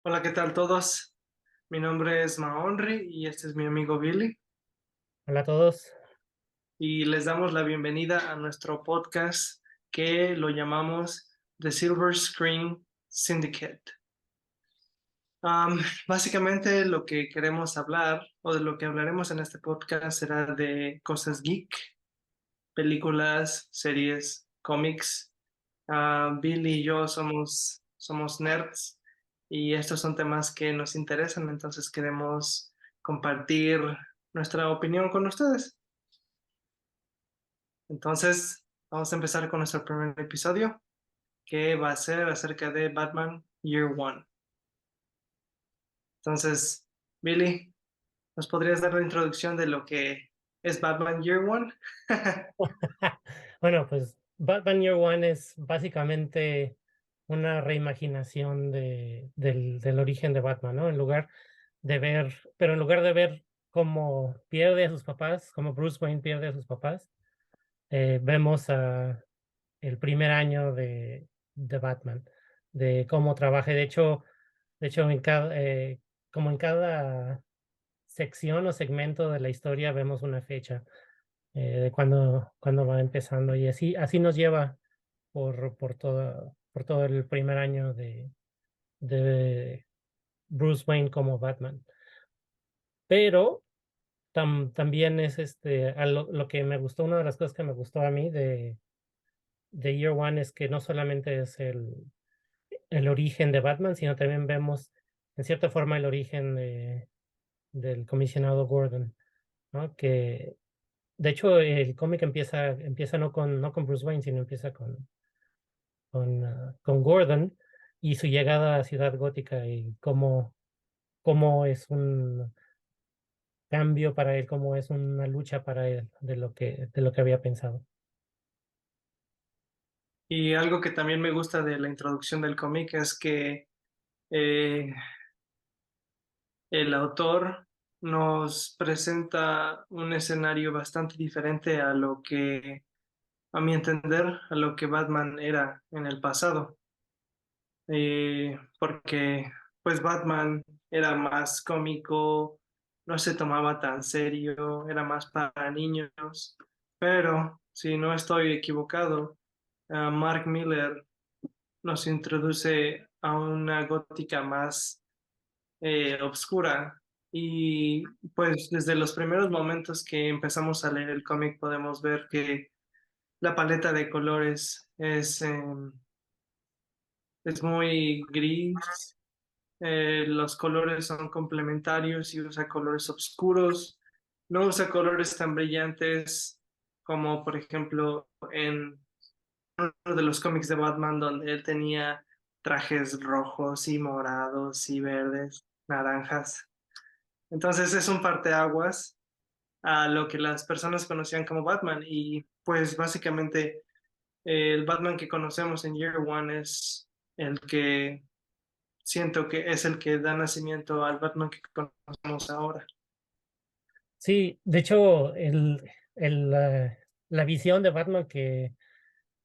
Hola, ¿qué tal todos? Mi nombre es Maonri y este es mi amigo Billy Hola a todos. y les damos la bienvenida a nuestro podcast que lo llamamos The Silver Screen Syndicate. Básicamente lo que queremos hablar o de lo que hablaremos en este podcast será de cosas geek, películas, series, cómics. Billy y yo somos nerds y estos son temas que nos interesan, entonces queremos compartir nuestra opinión con ustedes. Entonces, vamos a empezar con nuestro primer episodio, que va a ser acerca de Batman Year One. Entonces, Billy, ¿nos podrías dar la introducción de lo que es Batman Year One? Bueno, pues Batman Year One es básicamente una reimaginación del origen de Batman, ¿no? En lugar de ver cómo pierde a sus papás, cómo Bruce Wayne pierde a sus papás, vemos el primer año de Batman, de cómo trabaja. De hecho, como en cada sección o segmento de la historia vemos una fecha. De cuando va empezando y así nos lleva por todo el primer año de Bruce Wayne como Batman. Pero también es, lo que me gustó, una de las cosas que me gustó a mí de Year One es que no solamente es el origen de Batman, sino también vemos, en cierta forma, el origen del comisionado Gordon, ¿no? Que, de hecho, el cómic empieza no con Bruce Wayne, sino empieza con Gordon y su llegada a Ciudad Gótica y cómo es un cambio para él, cómo es una lucha para él de lo que había pensado. Y algo que también me gusta de la introducción del cómic es que eh, el autor nos presenta un escenario bastante diferente a lo que, a mi entender, a lo que Batman era en el pasado. Porque pues Batman era más cómico, no se tomaba tan serio, era más para niños, pero si no estoy equivocado, Mark Miller nos introduce a una gótica más obscura. Y pues desde los primeros momentos que empezamos a leer el cómic podemos ver que la paleta de colores es muy gris, los colores son complementarios y usa colores oscuros, no usa colores tan brillantes como por ejemplo en uno de los cómics de Batman donde él tenía trajes rojos y morados y verdes, naranjas. Entonces es un parteaguas a lo que las personas conocían como Batman y pues básicamente el Batman que conocemos en Year One es el que siento que es el que da nacimiento al Batman que conocemos ahora. Sí, de hecho, la visión de Batman que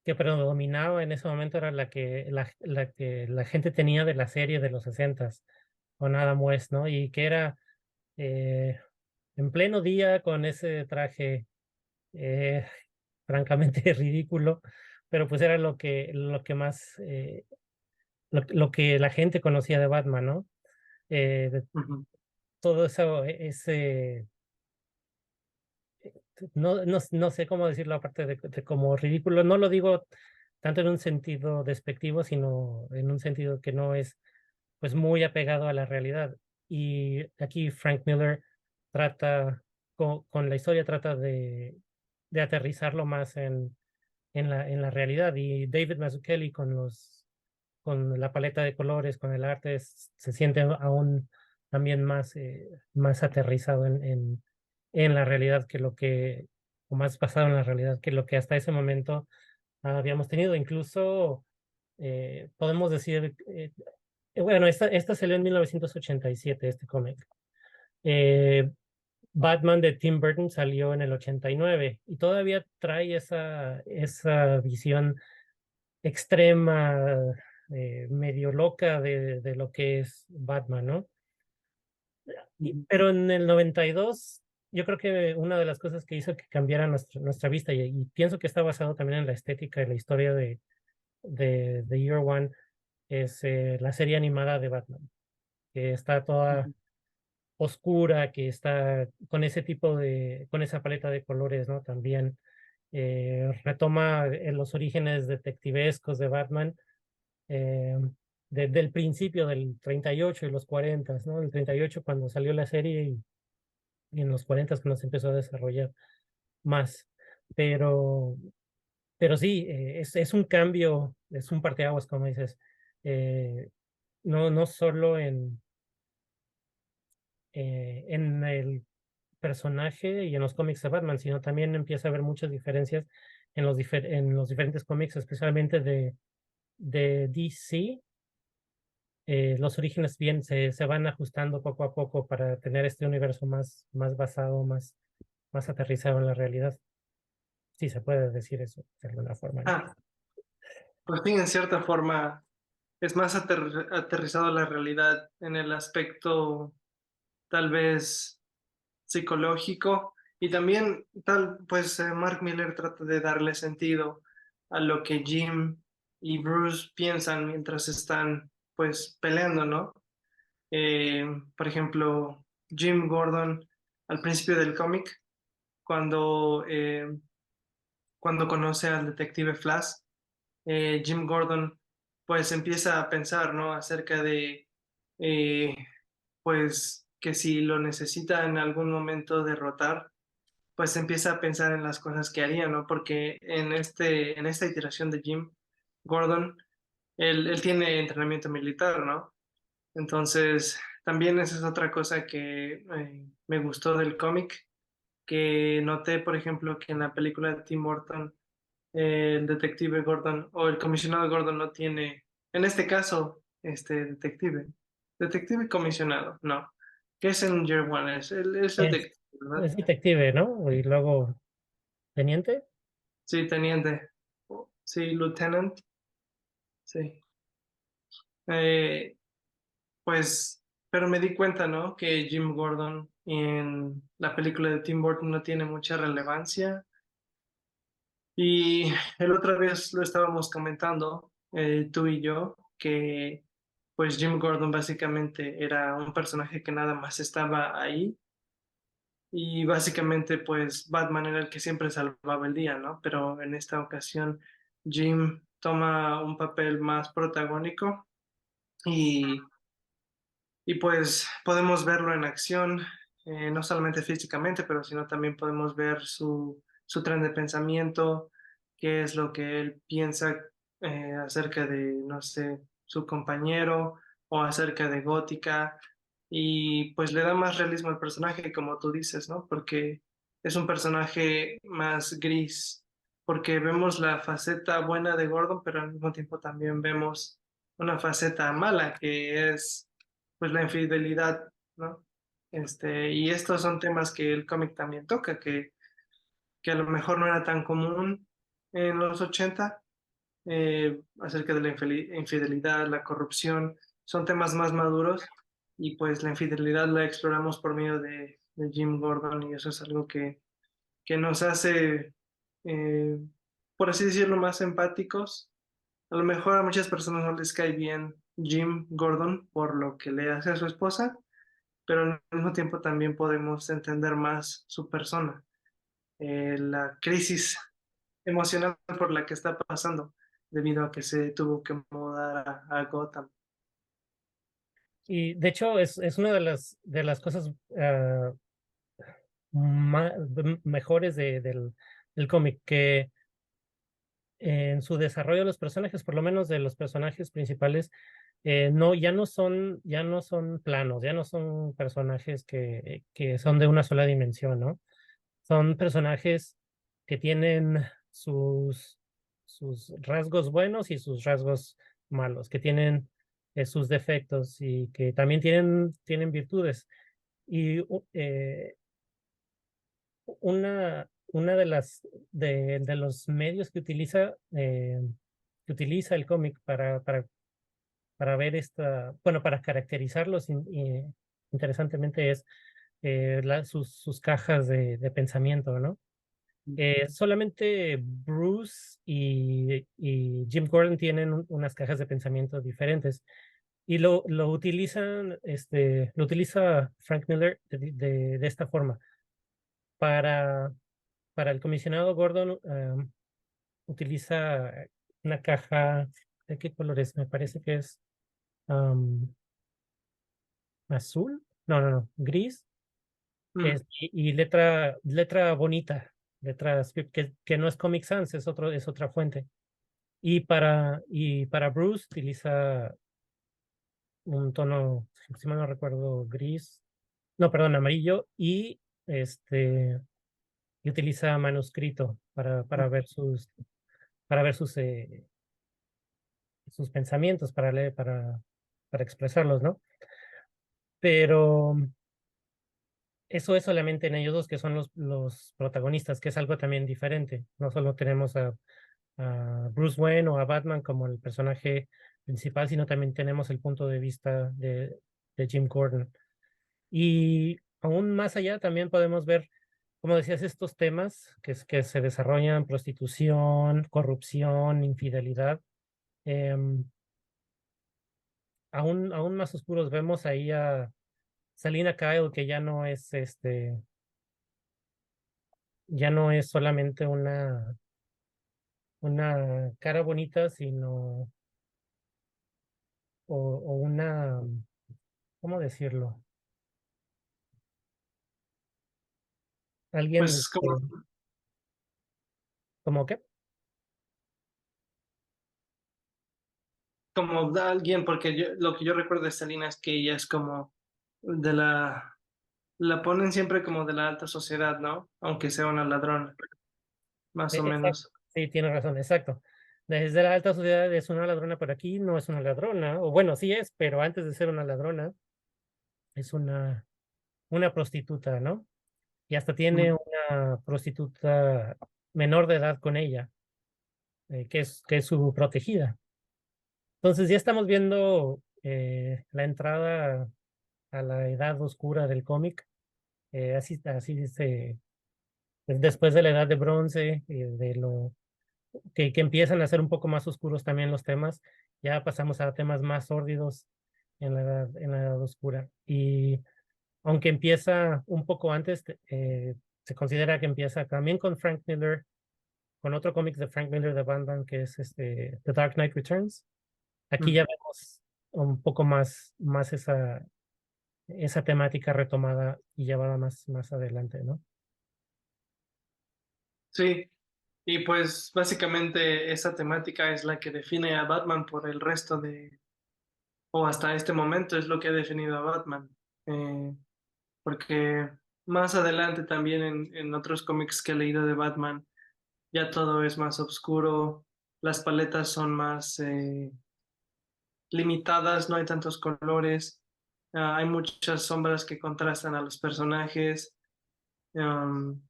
predominaba en ese momento era la que la gente tenía de la serie de los 60 con Adam West, ¿no? Y que era eh, en pleno día con ese traje eh, francamente ridículo, pero pues era lo que más, lo que la gente conocía de Batman, ¿no? De Ujú. todo eso, no sé cómo decirlo aparte de como ridículo, no lo digo tanto en un sentido despectivo, sino en un sentido que no es pues muy apegado a la realidad. Y aquí Frank Miller trata, con la historia, trata de aterrizarlo más en la realidad. Y David Mazzucchelli con la paleta de colores, con el arte, se siente aún también más aterrizado en la realidad o más basado en la realidad que lo que hasta ese momento habíamos tenido. Incluso podemos decir, bueno, esta salió en 1987, este cómic. Eh, Batman de Tim Burton salió en el 89 y todavía trae esa visión extrema medio loca de lo que es Batman, ¿no? Pero en el 92, yo creo que una de las cosas que hizo que cambiara nuestra vista, y pienso que está basado también en la estética y la historia de Year One, es la serie animada de Batman, que está toda oscura, que está con ese tipo con esa paleta de colores, ¿no? También retoma los orígenes detectivescos de Batman, eh, desde el principio del 38 y los 40, ¿no? El 38 cuando salió la serie y en los 40 que nos empezó a desarrollar más. Pero, pero sí, es un cambio, es un parteaguas, como dices. eh, no solo en el personaje y en los cómics de Batman, sino también empieza a haber muchas diferencias en los diferentes cómics, especialmente de DC. Los orígenes bien se van ajustando poco a poco para tener este universo más basado, más aterrizado en la realidad. Sí, se puede decir eso de alguna forma, ¿no? Ah, pues sí, en cierta forma es más aterrizado a la realidad en el aspecto tal vez psicológico y también pues Mark Miller trata de darle sentido a lo que Jim y Bruce piensan mientras están pues peleando, ¿no? Por ejemplo, Jim Gordon al principio del cómic, cuando, cuando conoce al detective Flash, Jim Gordon pues empieza a pensar, ¿no? Acerca de, eh, pues, que si lo necesita en algún momento derrotar, pues empieza a pensar en las cosas que haría, ¿no? Porque en esta iteración de Jim Gordon, él tiene entrenamiento militar, ¿no? Entonces, también esa es otra cosa que me gustó del cómic, que noté, por ejemplo, que en la película de Tim Burton, el detective Gordon o el comisionado Gordon no tiene, en este caso, este detective comisionado, no, que es en Year One, es el Es, detective, ¿verdad? es detective, ¿no? Y luego teniente. Sí, teniente, sí, lieutenant, sí. Eh, pues, pero me di cuenta, ¿no? Que Jim Gordon en la película de Tim Burton no tiene mucha relevancia. Y el otra vez lo estábamos comentando, tú y yo, que pues Jim Gordon básicamente era un personaje que nada más estaba ahí y básicamente pues Batman era el que siempre salvaba el día, ¿no? Pero en esta ocasión Jim toma un papel más protagónico y, y pues podemos verlo en acción, no solamente físicamente, pero sino también podemos ver su tren de pensamiento, qué es lo que él piensa acerca de, no sé, su compañero o acerca de Gótica. Y pues le da más realismo al personaje, como tú dices, ¿no? Porque es un personaje más gris, porque vemos la faceta buena de Gordon, pero al mismo tiempo también vemos una faceta mala, que es pues la infidelidad, ¿no? Y estos son temas que el cómic también toca, que a lo mejor no era tan común en los 80, acerca de la infidelidad, la corrupción, son temas más maduros y pues la infidelidad la exploramos por medio de Jim Gordon y eso es algo que nos hace, eh, por así decirlo, más empáticos. A lo mejor a muchas personas no les cae bien Jim Gordon por lo que le hace a su esposa, pero al mismo tiempo también podemos entender más su persona, la crisis emocional por la que está pasando debido a que se tuvo que mudar a Gotham. Y de hecho es una de las cosas mejores del cómic, que en su desarrollo de los personajes, por lo menos de los personajes principales, no, ya no son planos, ya no son personajes que son de una sola dimensión, ¿no? Son personajes que tienen sus rasgos buenos y sus rasgos malos, que tienen sus defectos y que también tienen virtudes. Y una de los medios que utiliza el cómic para ver bueno, para caracterizarlos interesantemente es sus cajas de pensamiento, ¿no? Solamente Bruce y Jim Gordon tienen unas cajas de pensamiento diferentes y lo utilizan, lo utiliza Frank Miller de esta forma. Para, para el comisionado Gordon, utiliza una caja, ¿de qué colores? Me parece que es am, azul, no, gris, Mm. y letra bonita, letra script, que no es Comic Sans, es otra fuente. Y para Bruce utiliza un tono, si mal no recuerdo, gris, no, perdón, amarillo, este, y utiliza manuscrito para ver sus pensamientos, para leer, para expresarlos, ¿no? Pero eso es solamente en ellos dos, que son los protagonistas, que es algo también diferente. No solo tenemos a Bruce Wayne o a Batman como el personaje principal, sino también tenemos el punto de vista de Jim Gordon. Y aún más allá también podemos ver, como decías, estos temas que se desarrollan, prostitución, corrupción, infidelidad. em, aún más oscuros vemos ahí a Selina Kyle, que ya no es solamente una cara bonita, sino, o una, ¿cómo decirlo? Alguien, Pues ¿cómo qué? como da alguien, porque lo que yo recuerdo de Selena es que ella es como de la ponen siempre como de la alta sociedad, ¿no? Aunque sea una ladrona, más o Exacto, menos. sí, tiene razón, exacto. Desde la alta sociedad es una ladrona, pero aquí no es una ladrona, o bueno, sí es, pero antes de ser una ladrona, es una prostituta, ¿no? Y hasta tiene Mm. una prostituta menor de edad con ella, que es su protegida. Entonces ya estamos viendo la entrada a la edad oscura del cómic, así después de la edad de bronce, que empiezan a ser un poco más oscuros también los temas, ya pasamos a temas más sórdidos en la edad oscura. Y aunque empieza un poco antes, se considera que empieza también con Frank Miller, con otro cómic de Frank Miller de Batman, que es The Dark Knight Returns. Aquí Mm. ya vemos un poco más esa temática retomada y llevada más adelante, ¿no? Sí, y pues básicamente esa temática es la que define a Batman por el resto o hasta este momento es lo que ha definido a Batman. Eh, Porque más adelante también en otros cómics que he leído de Batman, ya todo es más oscuro, las paletas son más limitadas, no hay tantos colores, hay muchas sombras que contrastan a los personajes, um,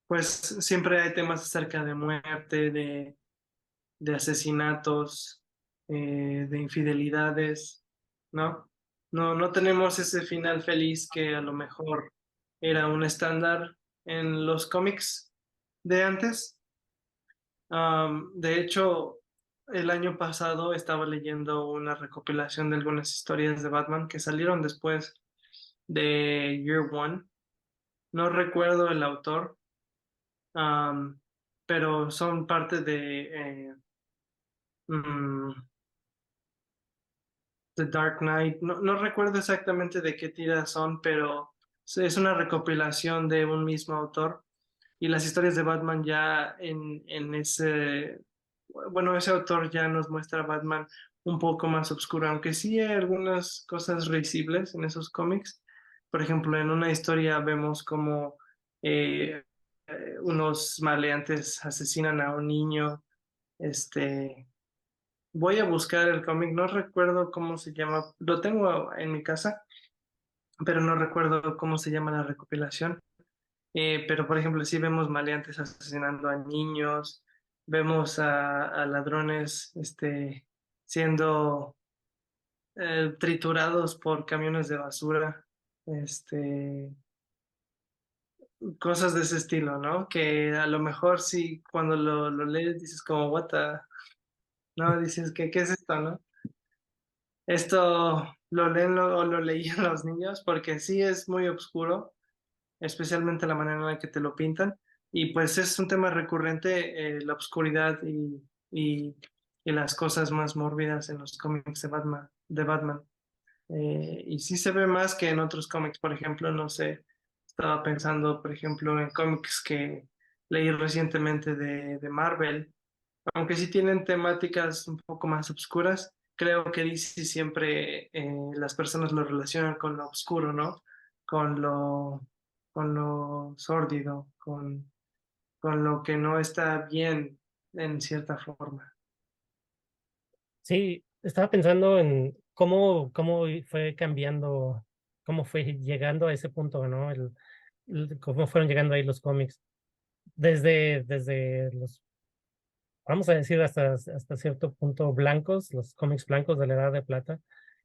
pues siempre hay temas acerca de muerte, de asesinatos, de infidelidades, ¿no? No tenemos ese final feliz que a lo mejor era un estándar en los cómics de antes. De hecho, el año pasado estaba leyendo una recopilación de algunas historias de Batman que salieron después de Year One. No recuerdo el autor, am, pero son parte de mm, The Dark Knight. No recuerdo exactamente de qué tiras son, pero es una recopilación de un mismo autor. Y las historias de Batman ya en ese, bueno, ese autor ya nos muestra a Batman un poco más oscuro, aunque sí hay algunas cosas risibles en esos cómics. Por ejemplo, en una historia vemos como unos maleantes asesinan a un niño. Este, voy a buscar el cómic, no recuerdo cómo se llama, lo tengo en mi casa, pero no recuerdo cómo se llama la recopilación. Pero, por ejemplo, sí vemos maleantes asesinando a niños, vemos a ladrones siendo, triturados por camiones de basura, este, cosas de ese estilo, ¿no? Que a lo mejor sí, cuando lo lees dices como, what the, no, dices que, ¿qué es esto, no? Esto lo leen o lo leían los niños porque sí es muy oscuro, especialmente la manera en la que te lo pintan. Y pues es un tema recurrente, la oscuridad y, y las cosas más mórbidas en los cómics de Batman. Y sí se ve más que en otros cómics, por ejemplo, no sé, estaba pensando, por ejemplo, en cómics que leí recientemente de Marvel, aunque sí tienen temáticas un poco más oscuras, creo que DC siempre las personas lo relacionan con lo oscuro, ¿no? Con con lo sórdido, con lo que no está bien en cierta forma. Sí, estaba pensando en cómo fue cambiando, cómo fue llegando a ese punto, ¿no? Cómo fueron llegando ahí los cómics. Desde los, vamos a decir, hasta cierto punto blancos, los cómics blancos de la Edad de Plata.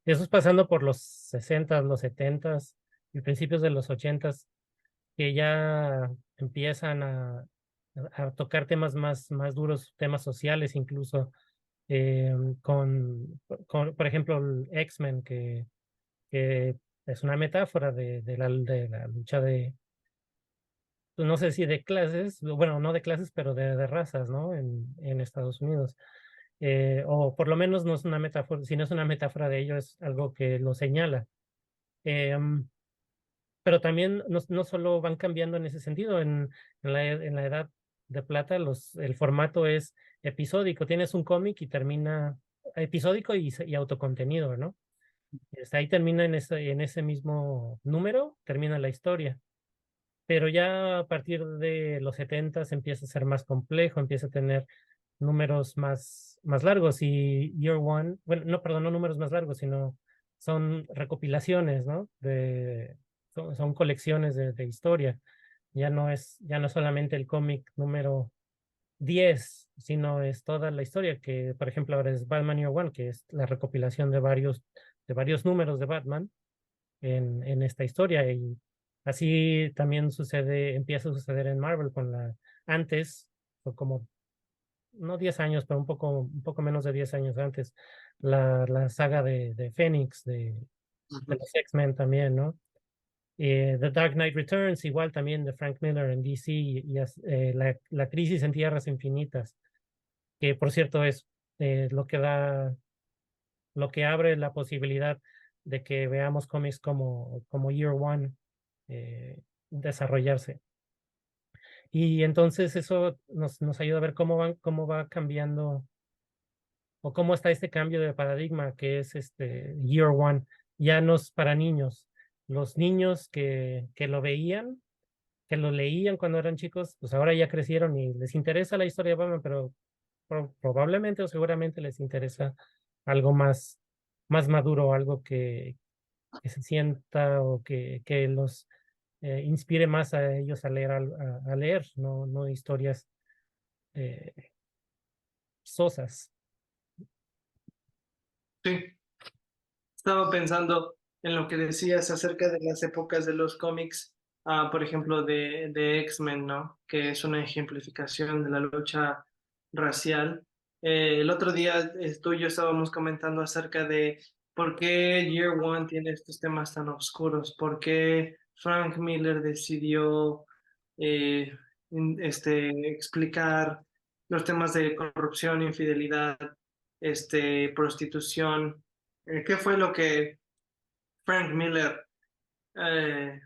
Eso es pasando por los 60, los 70 y principios de los 80, que ya empiezan a tocar temas más duros, temas sociales incluso, eh, por ejemplo, el X-Men, que es una metáfora de la lucha de, pues, no sé si de clases, bueno, no de clases, pero de razas, ¿no? En Estados Unidos. O por lo menos no es una metáfora, si no es una metáfora de ello, es algo que lo señala. Em, pero también no solo van cambiando en ese sentido, en la edad de plata el formato es episódico, tienes un cómic y termina episódico y autocontenido, ¿no? Ahí termina en ese mismo número, termina la historia. Pero ya a partir de los 70 empieza a ser más complejo, empieza a tener números más largos y Year One, bueno, no, perdón, no números más largos, sino son recopilaciones, ¿no? Son colecciones de historia. Ya no solamente el cómic número 10, sino es toda la historia que, por ejemplo, ahora es Batman Year One, que es la recopilación de varios números de Batman en esta historia. Y así también empieza a suceder en Marvel antes, fue como no 10 años, pero un poco menos de 10 años antes, la saga de Phoenix, de Ujú. los X-Men también, ¿no? The Dark Knight Returns, igual también de Frank Miller en DC, la Crisis en Tierras Infinitas, que por cierto es lo que abre la posibilidad de que veamos cómics como Year One desarrollarse. Y entonces eso nos ayuda a ver cómo va cambiando o cómo está este cambio de paradigma que es este Year One. Ya no es para niños. Los niños que lo veían, que lo leían cuando eran chicos, pues ahora ya crecieron y les interesa la historia de Batman, pero probablemente o seguramente les interesa algo más maduro, algo que se sienta o que los inspire más a ellos a leer, a leer, no historias eh, sosas. Sí. Estaba pensando en lo que decías acerca de las épocas de los cómics, por ejemplo, de X-Men, ¿no? Que es una ejemplificación de la lucha racial. El otro día tú y yo estábamos comentando acerca de por qué Year One tiene estos temas tan oscuros, por qué Frank Miller decidió eh, explicar los temas de corrupción, infidelidad, prostitución. ¿Qué fue lo que Frank Miller eh,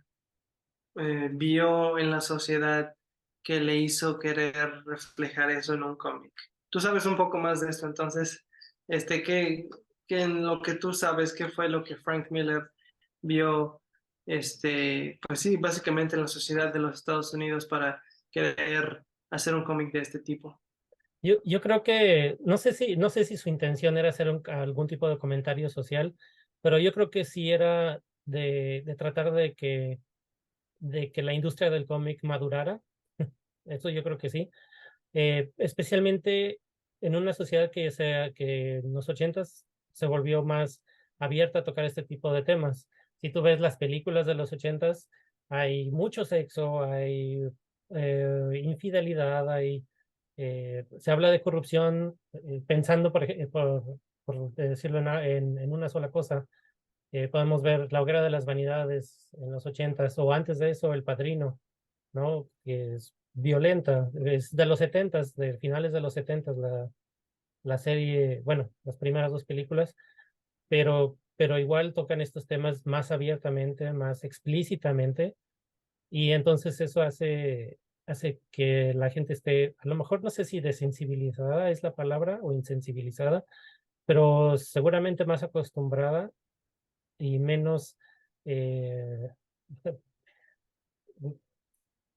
vio en la sociedad que le hizo querer reflejar eso en un cómic? Tú sabes un poco más de esto, entonces, ¿qué en lo que tú sabes, qué fue lo que Frank Miller vio, pues sí, básicamente en la sociedad de los Estados Unidos para querer hacer un cómic de este tipo? Yo creo que, no sé si su intención era hacer algún tipo de comentario social, pero yo creo que sí era de tratar de que la industria del cómic madurara. Eso yo creo que sí. Especialmente en una sociedad que en los ochentas se volvió más abierta a tocar este tipo de temas. Si tú ves las películas de los ochentas, hay mucho sexo, hay infidelidad, se habla de corrupción, pensando, por decirlo en una sola cosa. Podemos ver La Hoguera de las Vanidades en los ochentas, o antes de eso, El Padrino, ¿no? Que es violenta, es de los setentas, de finales de los setentas, la serie, bueno, las primeras dos películas, pero igual tocan estos temas más abiertamente, más explícitamente, y entonces eso hace que la gente esté, a lo mejor no sé si desensibilizada es la palabra o insensibilizada, pero seguramente más acostumbrada y menos eh,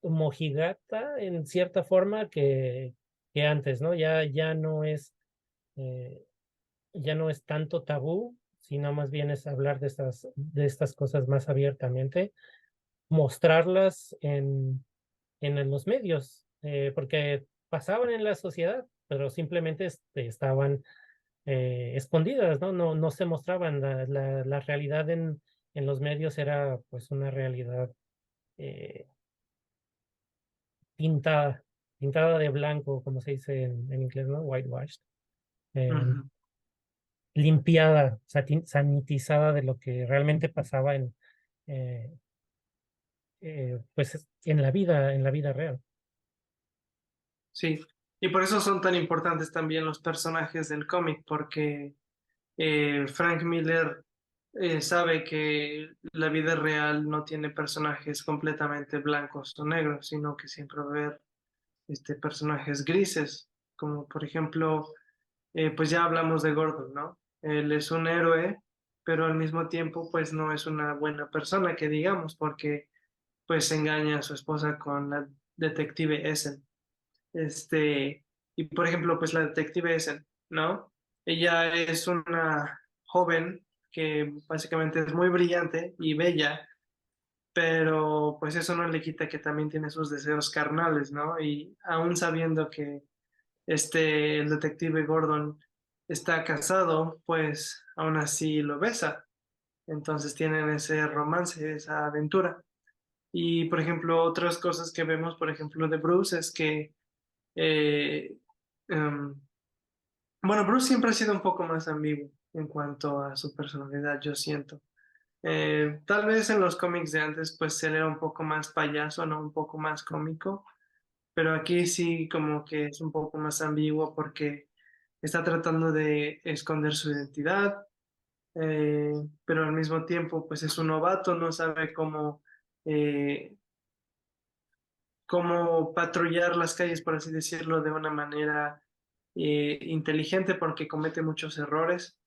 mojigata en cierta forma que antes, ¿no? Eh, ya no es tanto tabú, sino más bien es hablar de estas cosas más abiertamente, mostrarlas en los medios, porque pasaban en la sociedad, pero simplemente estaban escondidas, ¿no? No se mostraban. La realidad en los medios era pues una realidad eh, pintada, pintada de blanco, como se dice en inglés, ¿no? Whitewashed. eh, Ujú. Limpiada, sanitizada de lo que realmente pasaba eh, pues en la vida real. Sí, y por eso son tan importantes también los personajes del cómic, porque Frank Miller sabe que la vida real no tiene personajes completamente blancos o negros, sino que siempre va a haber personajes grises, como por ejemplo, pues ya hablamos de Gordon, ¿no? Él es un héroe, pero al mismo tiempo, pues no es una buena persona, que digamos, porque pues engaña a su esposa con la detective Essen. Y por ejemplo, pues la detective Essen, ¿no? Ella es una joven que básicamente es muy brillante y bella, pero pues eso no le quita que también tiene sus deseos carnales, ¿no? Y aún sabiendo que el detective Gordon está casado, pues aún así lo besa. Entonces tienen ese romance, esa aventura. Y por ejemplo, otras cosas que vemos, por ejemplo, de Bruce es que eh, em, bueno, Bruce siempre ha sido un poco más ambiguo en cuanto a su personalidad, yo siento. Tal vez en los cómics de antes, pues él era un poco más payaso, ¿no? Un poco más cómico, pero aquí sí como que es un poco más ambiguo porque está tratando de esconder su identidad, eh, pero al mismo tiempo, pues es un novato, no sabe eh, cómo patrullar las calles, por así decirlo, de una manera inteligente porque comete muchos errores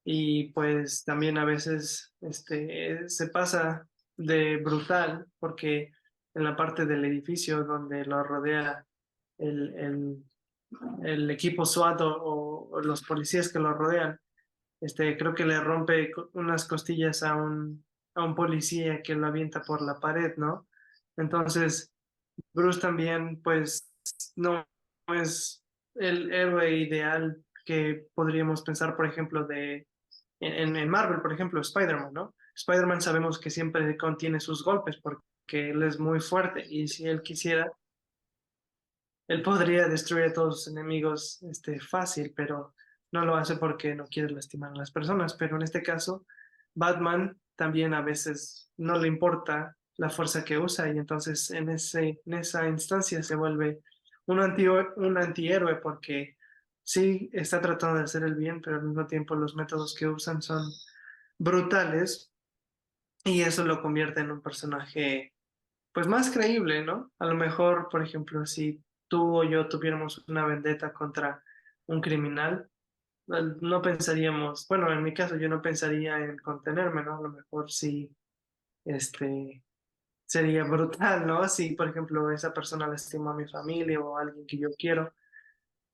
y pues también a veces se pasa de brutal porque en la parte del edificio donde lo rodea el, el, el equipo SWAT o los policías que lo rodean, creo que le rompe unas costillas a un policía que lo avienta por la pared, ¿no? Entonces, Bruce también, pues, no es el héroe ideal que podríamos pensar, por ejemplo, en Marvel, por ejemplo, Spider-Man, ¿no? Spider-Man sabemos que siempre contiene sus golpes porque él es muy fuerte y si él quisiera, él podría destruir a todos sus enemigos, fácil, pero no lo hace porque no quiere lastimar a las personas. Pero en este caso, Batman también a veces no le importa la fuerza que usa y entonces en esa instancia se vuelve un antihéroe porque sí está tratando de hacer el bien, pero al mismo tiempo los métodos que usan son brutales y eso lo convierte en un personaje pues más creíble, ¿no? A lo mejor, por ejemplo, si tú o yo tuviéramos una vendetta contra un criminal, no pensaríamos, bueno, en mi caso yo no pensaría en contenerme, ¿no? A lo mejor sí, este, sería brutal, ¿no? Si, por ejemplo, esa persona lastima a mi familia o a alguien que yo quiero,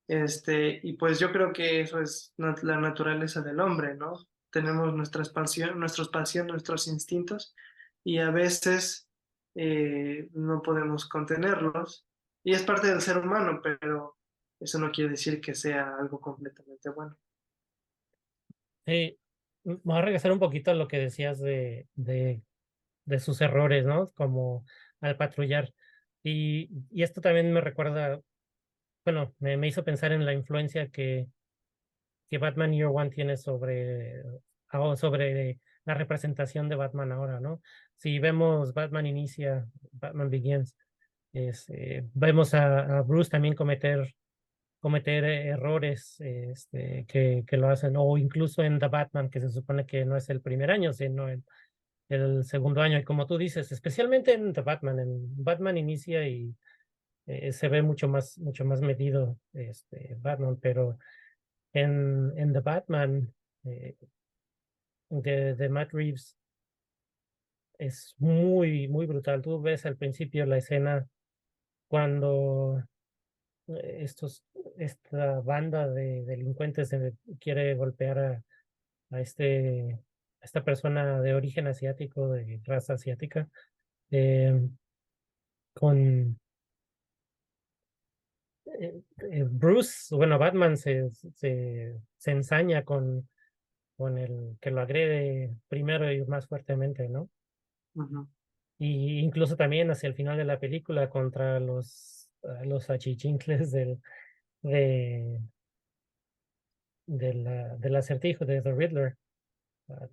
y pues yo creo que eso es la naturaleza del hombre, ¿no? Tenemos nuestras pasiones, nuestros instintos y a veces no podemos contenerlos y es parte del ser humano, pero eso no quiere decir que sea algo completamente bueno. Sí, voy a regresar un poquito a lo que decías de sus errores, ¿no? Como al patrullar. Y esto también me recuerda, bueno, me hizo pensar en la influencia que Batman Year One tiene sobre la representación de Batman ahora, ¿no? Si vemos Batman Inicia, Batman Begins, vemos a Bruce también cometer errores que lo hacen, o incluso en The Batman, que se supone que no es el primer año, sino el segundo año. Y como tú dices, especialmente en The Batman, en Batman Inicia y se ve mucho más medido Batman, pero en The Batman eh, de Matt Reeves es muy brutal. Tú ves al principio la escena cuando esta banda de delincuentes quiere golpear a a esta persona de origen asiático, de raza asiática, eh, con Bruce, bueno, Batman se ensaña con el que lo agrede primero y más fuertemente, ¿no? Ujú. Y incluso también hacia el final de la película contra los achichincles de, del acertijo de The Riddler.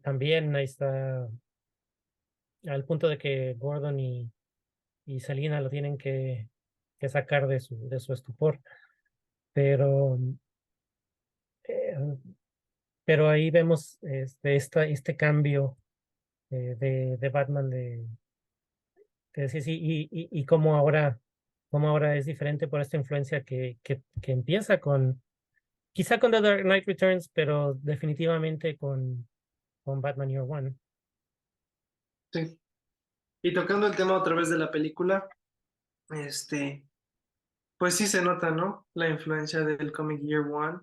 También ahí está al punto de que Gordon y Selina lo tienen que sacar de su estupor. Pero, eh, pero ahí vemos este cambio de Batman que decís, y cómo ahora es diferente por esta influencia que empieza quizá con The Dark Knight Returns, pero definitivamente con Batman Year One. Sí. Y tocando el tema otra vez de la película, este, pues sí se nota, ¿no? La influencia del Comic Year One.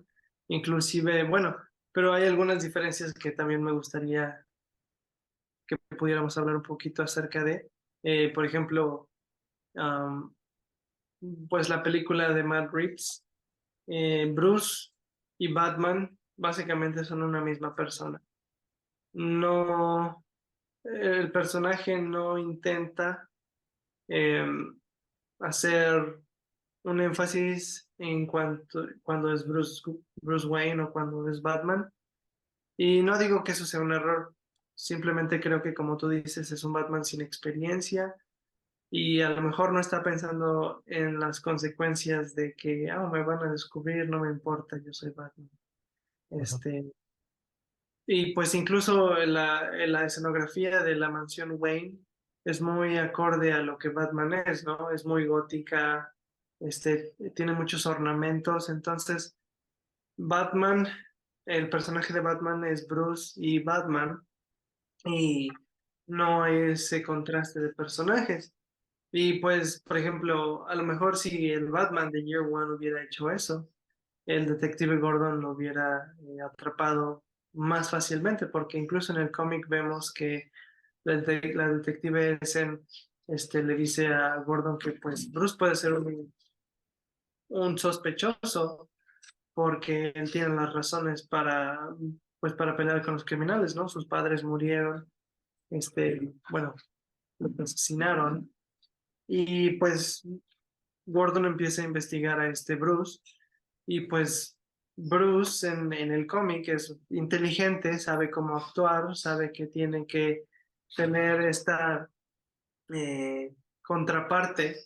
Inclusive, bueno, pero hay algunas diferencias que también me gustaría que pudiéramos hablar un poquito acerca de. Por ejemplo, am, pues la película de Matt Reeves, Bruce y Batman básicamente son una misma persona. No, el personaje no intenta em, hacer un énfasis en cuanto cuando es Bruce Wayne o cuando es Batman. Y no digo que eso sea un error, simplemente creo que como tú dices es un Batman sin experiencia y a lo mejor no está pensando en las consecuencias de que me van a descubrir, no me importa, yo soy Batman. Ajá. Este, y pues incluso la escenografía de la mansión Wayne es muy acorde a lo que Batman es, ¿no? Es muy gótica, tiene muchos ornamentos, entonces Batman, el personaje de Batman es Bruce y Batman, y no hay ese contraste de personajes. Y pues, por ejemplo, a lo mejor si el Batman de Year One hubiera hecho eso, el detective Gordon lo hubiera atrapado más fácilmente, porque incluso en el cómic vemos que la detective Essen le dice a Gordon que pues Bruce puede ser un sospechoso porque él tiene las razones pues, para pelear con los criminales, ¿no? Sus padres murieron, bueno, los asesinaron y pues Gordon empieza a investigar a este Bruce y pues Bruce en el cómic es inteligente, sabe cómo actuar, sabe que tiene que tener esta contraparte.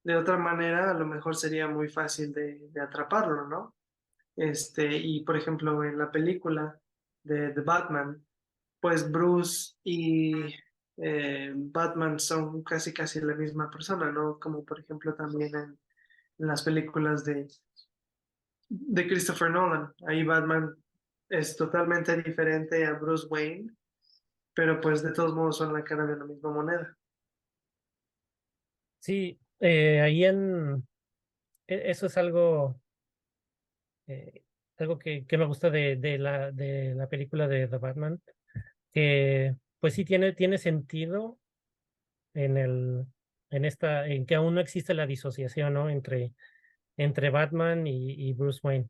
De otra manera, a lo mejor sería muy fácil de atraparlo, ¿no? Y por ejemplo, en la película de The Batman, pues Bruce y Batman son casi la misma persona, ¿no? Como por ejemplo también en las películas de Christopher Nolan. Ahí Batman es totalmente diferente a Bruce Wayne, pero pues de todos modos son la cara de la misma moneda. Sí, ahí eso es eh, algo que me gusta de la película de The Batman, que pues sí tiene sentido en en que aún no existe la disociación, ¿no? Entre Batman y Bruce Wayne.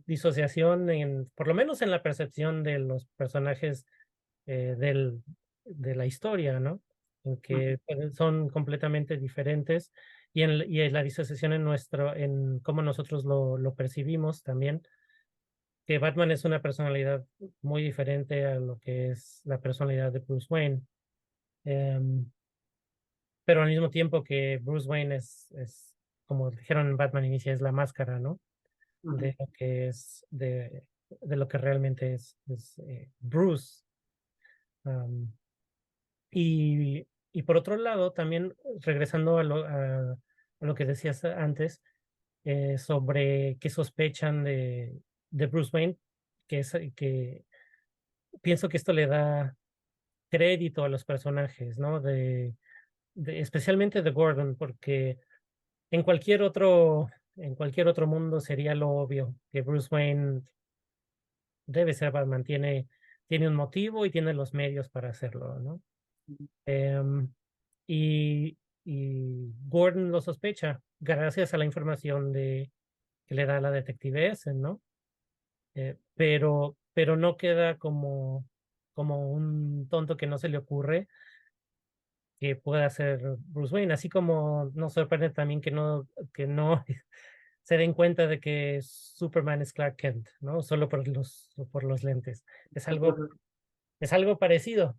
disociación, por lo menos en la percepción de los personajes de la historia, ¿no? En Ujú, que son completamente diferentes y en la disociación en cómo nosotros lo percibimos también, que Batman es una personalidad muy diferente a lo que es la personalidad de Bruce Wayne. em, pero al mismo tiempo que Bruce Wayne como dijeron en Batman Inicia, es la máscara, ¿no? ujú. De lo que es, de lo que realmente es Bruce. am, y por otro lado, también regresando a lo que decías antes, sobre qué sospechan de Bruce Wayne, que pienso que esto le da crédito a los personajes, ¿no? Especialmente de Gordon, porque en en cualquier otro mundo sería lo obvio que Bruce Wayne debe ser Batman, tiene un motivo y tiene los medios para hacerlo, ¿no? Em, y, y Gordon lo sospecha gracias a la información que le da la detective Essen, ¿no? Pero no queda como un tonto que no se le ocurre que pueda ser Bruce Wayne, así como nos sorprende también que no se den cuenta de que Superman es Clark Kent, ¿no? Solo por los lentes. Es algo, Entonces, es algo parecido.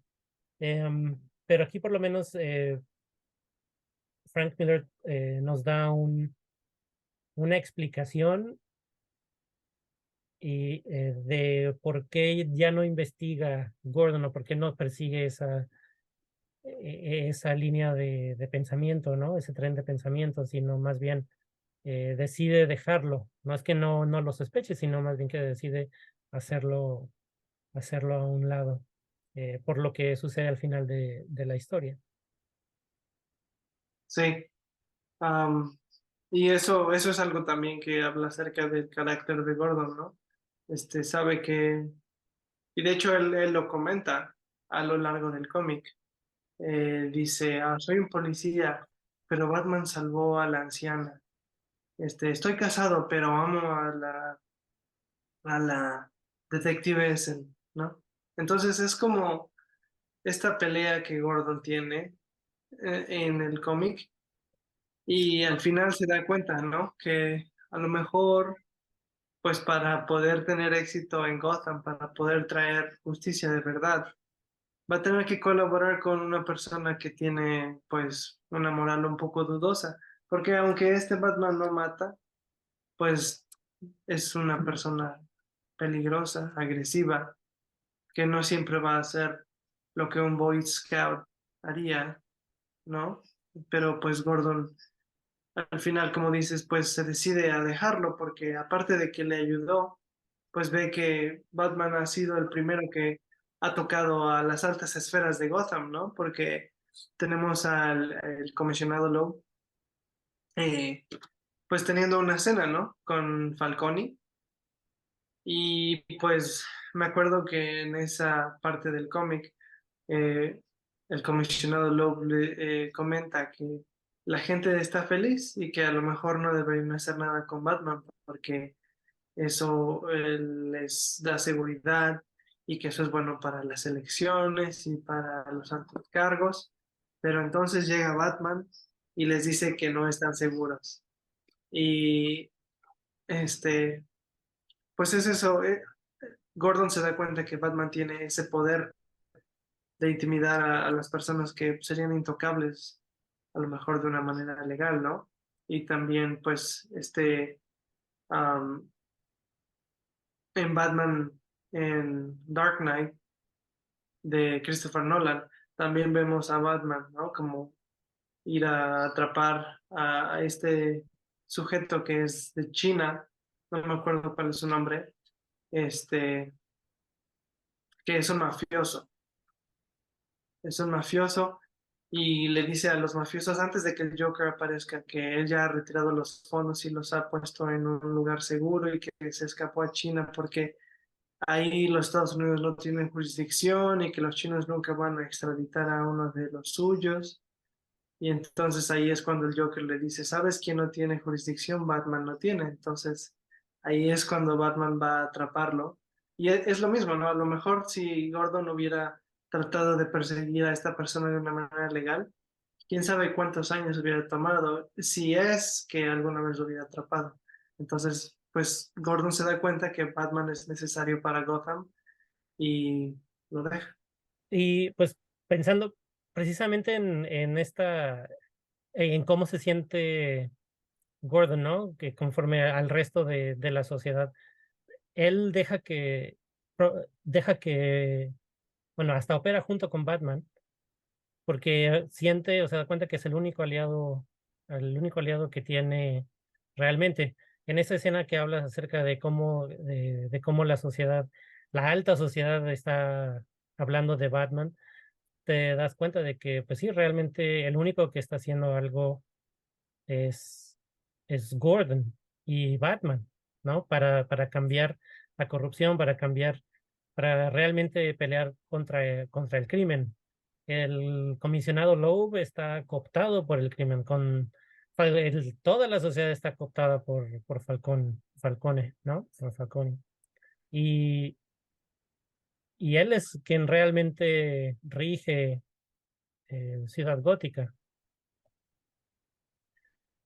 Pero aquí por lo menos Frank Miller nos da una explicación de por qué ya no investiga Gordon o por qué no persigue esa línea de pensamiento, ¿no? Ese tren de pensamiento, sino más bien decide dejarlo. No es que no lo sospeche, sino más bien que decide hacerlo, hacerlo a un lado, por lo que sucede al final de la historia. sí, am, y eso es algo también que habla acerca del carácter de Gordon, ¿no? Sabe que, y de hecho él lo comenta a lo largo del cómic. Dice, soy un policía, pero Batman salvó a la anciana. Estoy casado, pero amo a la detective Essen, ¿no? Entonces es como esta pelea que Gordon tiene en el cómic y al final se da cuenta, ¿no? Que a lo mejor, pues para poder tener éxito en Gotham, para poder traer justicia de verdad, va a tener que colaborar con una persona que tiene, pues, una moral un poco dudosa, porque aunque este Batman no mata, pues es una persona peligrosa, agresiva, que no siempre va a hacer lo que un Boy Scout haría, ¿no? Pero pues Gordon, al final, como dices, pues se decide a dejarlo porque aparte de que le ayudó, pues ve que Batman ha sido el primero que ha tocado a las altas esferas de Gotham, ¿no? Porque tenemos al el comisionado Lowe, eh, pues teniendo una cena, ¿no? Con Falcone. Y pues me acuerdo que en esa parte del cómic, eh, el comisionado Lowe le comenta que la gente está feliz y que a lo mejor no deberían hacer nada con Batman porque eso les da seguridad y que eso es bueno para las elecciones y para los altos cargos. Pero entonces llega Batman y les dice que no están seguros. Y pues es eso. Gordon se da cuenta que Batman tiene ese poder de intimidar a las personas que serían intocables, a lo mejor de una manera legal, ¿no? Y también, pues, um, en Batman, en Dark Knight de Christopher Nolan, también vemos a Batman, ¿no? Como ir a atrapar a este sujeto que es de China, no me acuerdo cuál es su nombre, este, que es un mafioso y le dice a los mafiosos antes de que el Joker aparezca que él ya ha retirado los fondos y los ha puesto en un lugar seguro y que se escapó a China porque ahí los Estados Unidos no tienen jurisdicción y que los chinos nunca van a extraditar a uno de los suyos. Y entonces ahí es cuando el Joker le dice, ¿sabes quién no tiene jurisdicción? Batman no tiene. Entonces ahí es cuando Batman va a atraparlo. Y es lo mismo, ¿no? A lo mejor si Gordon hubiera tratado de perseguir a esta persona de una manera legal, quién sabe cuántos años hubiera tomado, si es que alguna vez lo hubiera atrapado. Entonces, pues Gordon se da cuenta que Batman es necesario para Gotham y lo deja. Y pues pensando precisamente en en cómo se siente Gordon, ¿no? Que conforme al resto de la sociedad, él deja que, bueno, hasta opera junto con Batman, porque siente o se da cuenta que es el único aliado que tiene realmente. En esa escena que hablas acerca de cómo la sociedad, la alta sociedad está hablando de Batman, te das cuenta de que, pues sí, realmente el único que está haciendo algo es, es Gordon y Batman, ¿no? Para cambiar la corrupción, para realmente pelear contra el crimen. El comisionado Loeb está cooptado por el crimen, toda la sociedad está cooptada por Falcone, ¿no? Por Falcone. Y, y él es quien realmente rige Ciudad Gótica.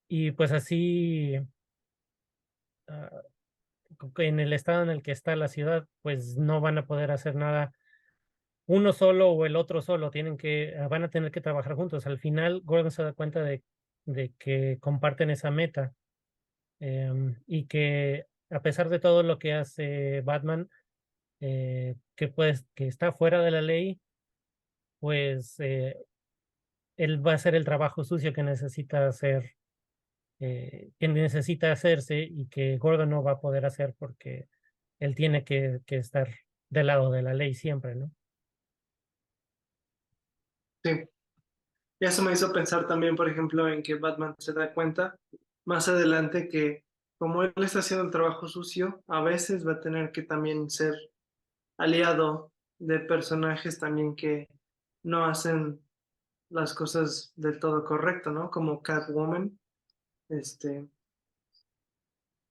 Y pues así, ah, en el estado en el que está la ciudad, pues no van a poder hacer nada uno solo o el otro solo, van a tener que trabajar juntos. Al final, Gordon se da cuenta de que comparten esa meta, y que a pesar de todo lo que hace Batman, que está fuera de la ley, pues él va a hacer el trabajo sucio que necesita hacerse y que Gordon no va a poder hacer porque él tiene que estar del lado de la ley siempre, ¿no? Sí. Y eso me hizo pensar también, por ejemplo, en que Batman se da cuenta más adelante que como él está haciendo el trabajo sucio, a veces va a tener que también ser aliado de personajes también que no hacen las cosas del todo correcto, ¿no? Como Catwoman, este,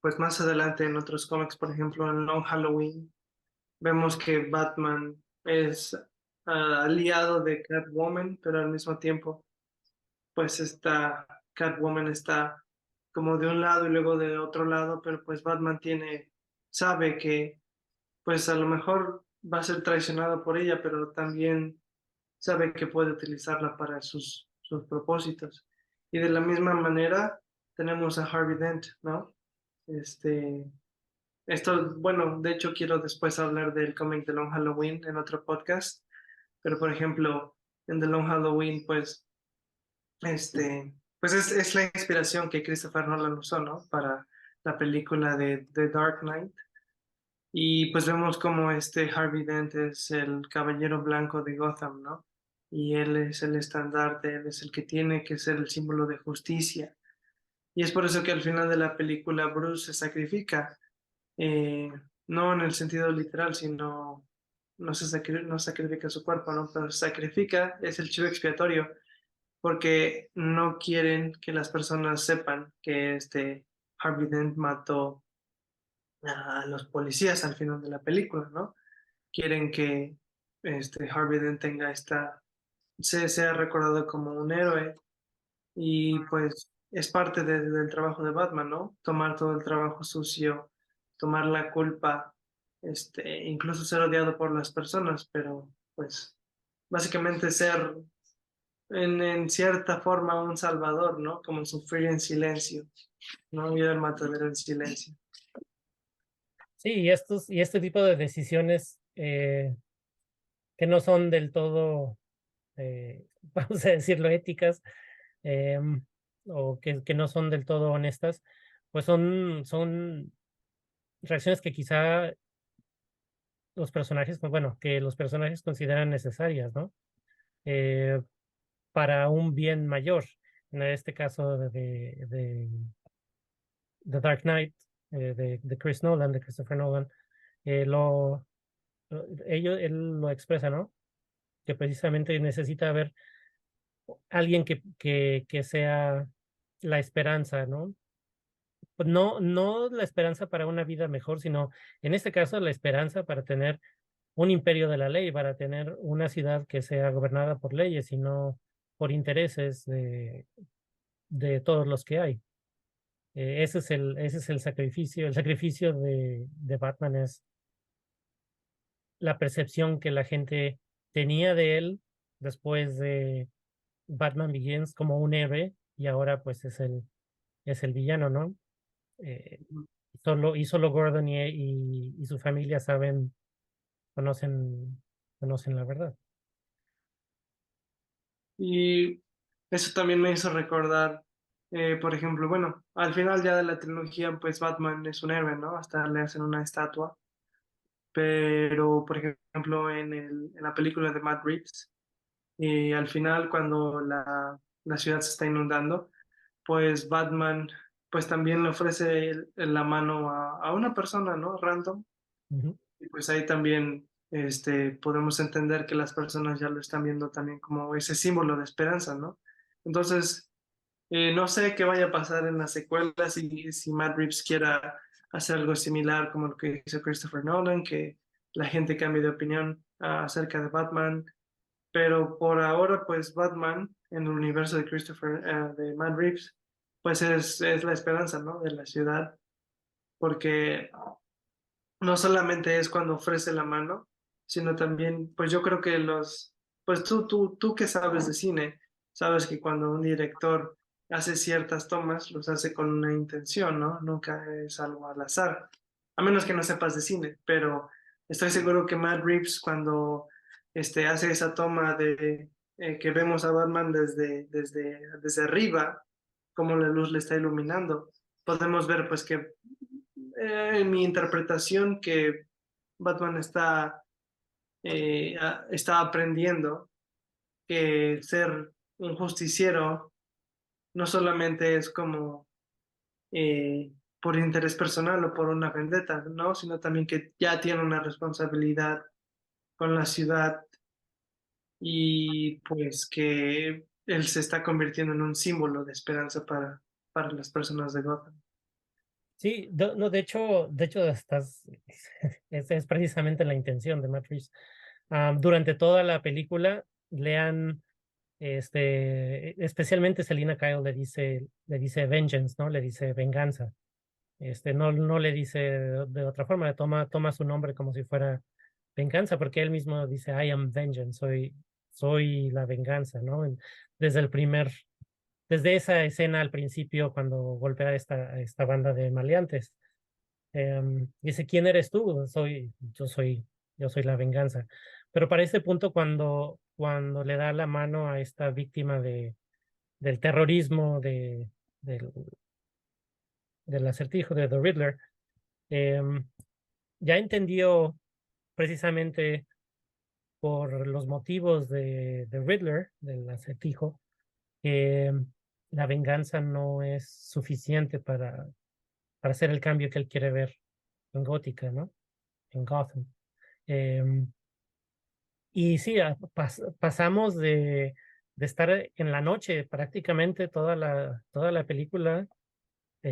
pues más adelante en otros cómics, por ejemplo, en Long Halloween, vemos que Batman es aliado de Catwoman, pero al mismo tiempo pues esta Catwoman está como de un lado y luego de otro lado, pero pues Batman sabe que pues a lo mejor va a ser traicionado por ella, pero también sabe que puede utilizarla para sus propósitos. Y de la misma manera tenemos a Harvey Dent, ¿no? Este, bueno, de hecho quiero después hablar del cómic de Long Halloween en otro podcast, pero por ejemplo, en The Long Halloween, pues es la inspiración que Christopher Nolan usó, ¿no? Para la película de The Dark Knight. Y pues vemos como este Harvey Dent es el caballero blanco de Gotham, ¿no? Y él es el estandarte, él es el que tiene que ser el símbolo de justicia. Y es por eso que al final de la película Bruce se sacrifica, eh, no en el sentido literal, sino no sacrifica su cuerpo, ¿no? Pero se sacrifica, es el chivo expiatorio porque no quieren que las personas sepan que este Harvey Dent mató a los policías al final de la película, ¿no? Quieren que este Harvey Dent sea recordado como un héroe y pues es parte del trabajo de Batman, ¿no? Tomar todo el trabajo sucio, tomar la culpa, incluso ser odiado por las personas, pero pues básicamente ser en cierta forma un salvador, ¿no? Como sufrir en silencio, ¿no? Ir al matadero en silencio. Sí, y este tipo de decisiones que no son del todo, vamos a decirlo, éticas, em, o que no son del todo honestas, pues son reacciones que quizá los personajes, pues bueno, que los personajes consideran necesarias, ¿no? Eh, para un bien mayor. En este caso de The Dark Knight, de Chris Nolan, de Christopher Nolan, eh, lo, él lo expresa, ¿no? Que precisamente necesita haber alguien que sea la esperanza, ¿no? pues no la esperanza para una vida mejor, sino en este caso la esperanza para tener un imperio de la ley, para tener una ciudad que sea gobernada por leyes y no por intereses de todos los que hay. Ese es el sacrificio. El sacrificio de Batman es la percepción que la gente tenía de él después de Batman Begins como un héroe y ahora pues es el villano, ¿no? Eh, y solo Gordon y su familia conocen, conocen la verdad. Y eso también me hizo recordar, por ejemplo, bueno, al final ya de la trilogía, pues Batman es un héroe, ¿no? Hasta le hacen una estatua. Pero, por ejemplo, en la película de Matt Reeves, al final, cuando la ciudad se está inundando, pues Batman, pues también le ofrece la mano a una persona, ¿no? Random. Ujú. Y pues ahí también podemos entender que las personas ya lo están viendo también como ese símbolo de esperanza, ¿no? Entonces, no sé qué vaya a pasar en las secuelas si Matt Reeves quiera hacer algo similar como lo que hizo Christopher Nolan, que la gente cambie de opinión acerca de Batman. Pero por ahora, pues Batman en el universo de de Matt Reeves, pues es la esperanza, ¿no? De la ciudad, porque no solamente es cuando ofrece la mano, sino también, pues yo creo que pues tú que sabes de cine, sabes que cuando un director hace ciertas tomas, los hace con una intención, ¿no? Nunca es algo al azar, a menos que no sepas de cine, pero estoy seguro que Matt Reeves cuando hace esa toma de que vemos a Batman desde arriba, como la luz le está iluminando, podemos ver pues que en mi interpretación que Batman está aprendiendo que ser un justiciero no solamente es como por interés personal o por una vendetta, ¿no? Sino también que ya tiene una responsabilidad con la ciudad y pues que él se está convirtiendo en un símbolo de esperanza para las personas de Gotham. Sí, no, de hecho, es precisamente la intención de Matt Reeves. Durante toda la película le han, especialmente Selina Kyle le dice vengeance, ¿no? Le dice venganza. No le dice de otra forma, toma su nombre como si fuera venganza, porque él mismo dice, I am vengeance, soy la venganza, ¿no? Desde el primer, desde esa escena al principio, cuando golpea a a esta banda de maleantes. Dice, ¿quién eres tú? Yo soy la venganza. Pero para ese punto, cuando le da la mano a esta víctima del terrorismo, del, del acertijo de The Riddler, em, ya entendió precisamente por los motivos de Riddler, del acertijo, que la venganza no es suficiente para hacer el cambio que él quiere ver en Gótica, ¿no? En Gotham. Em, y sí, pasamos de estar en la noche, prácticamente toda la película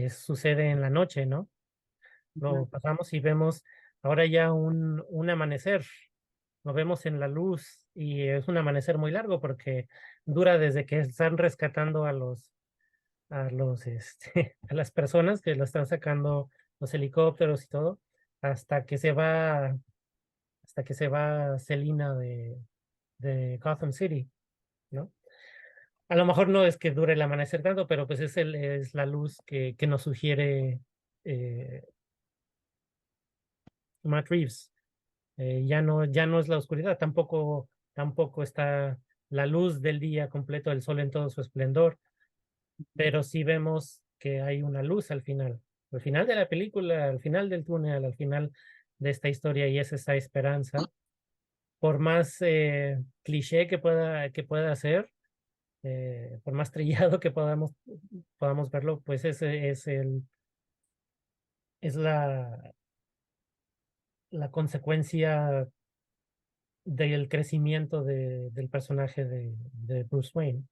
sucede en la noche, ¿no? Lo pasamos y vemos ahora ya un amanecer, lo vemos en la luz y es un amanecer muy largo porque dura desde que están rescatando a las personas que lo están sacando los helicópteros y todo, hasta que se va, hasta que se va Selina de Gotham City, ¿no? A lo mejor no es que dure el amanecer tanto, pero pues es la luz que nos sugiere eh, Matt Reeves. Ya no es la oscuridad, tampoco está la luz del día completo, el sol en todo su esplendor, pero sí vemos que hay una luz al final de la película, al final del túnel, al final de esta historia, y es esa esperanza. Por más cliché que pueda ser, por más trillado que podamos verlo, pues ese es la consecuencia del crecimiento del personaje de Bruce Wayne.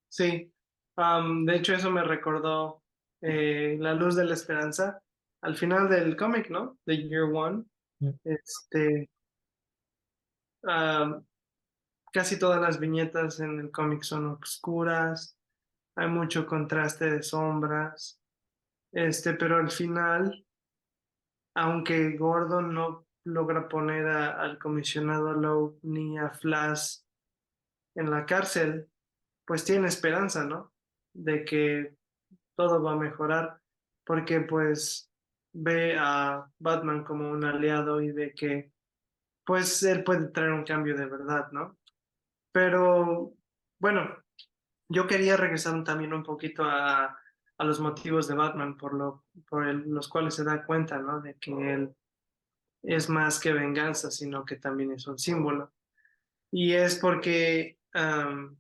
Sí, de hecho eso me recordó. la luz de la esperanza, al final del cómic, ¿no? De Year One, Mm. este, ah, casi todas las viñetas en el cómic son oscuras, hay mucho contraste de sombras, pero al final, aunque Gordon no logra poner al comisionado Lowe ni a Flash en la cárcel, pues tiene esperanza, ¿no? De que todo va a mejorar, porque pues ve a Batman como un aliado y ve que pues él puede traer un cambio de verdad, ¿no? Pero bueno, yo quería regresar también un poquito a los motivos de Batman los cuales se da cuenta, ¿no? De que él es más que venganza, sino que también es un símbolo. Y es porque, en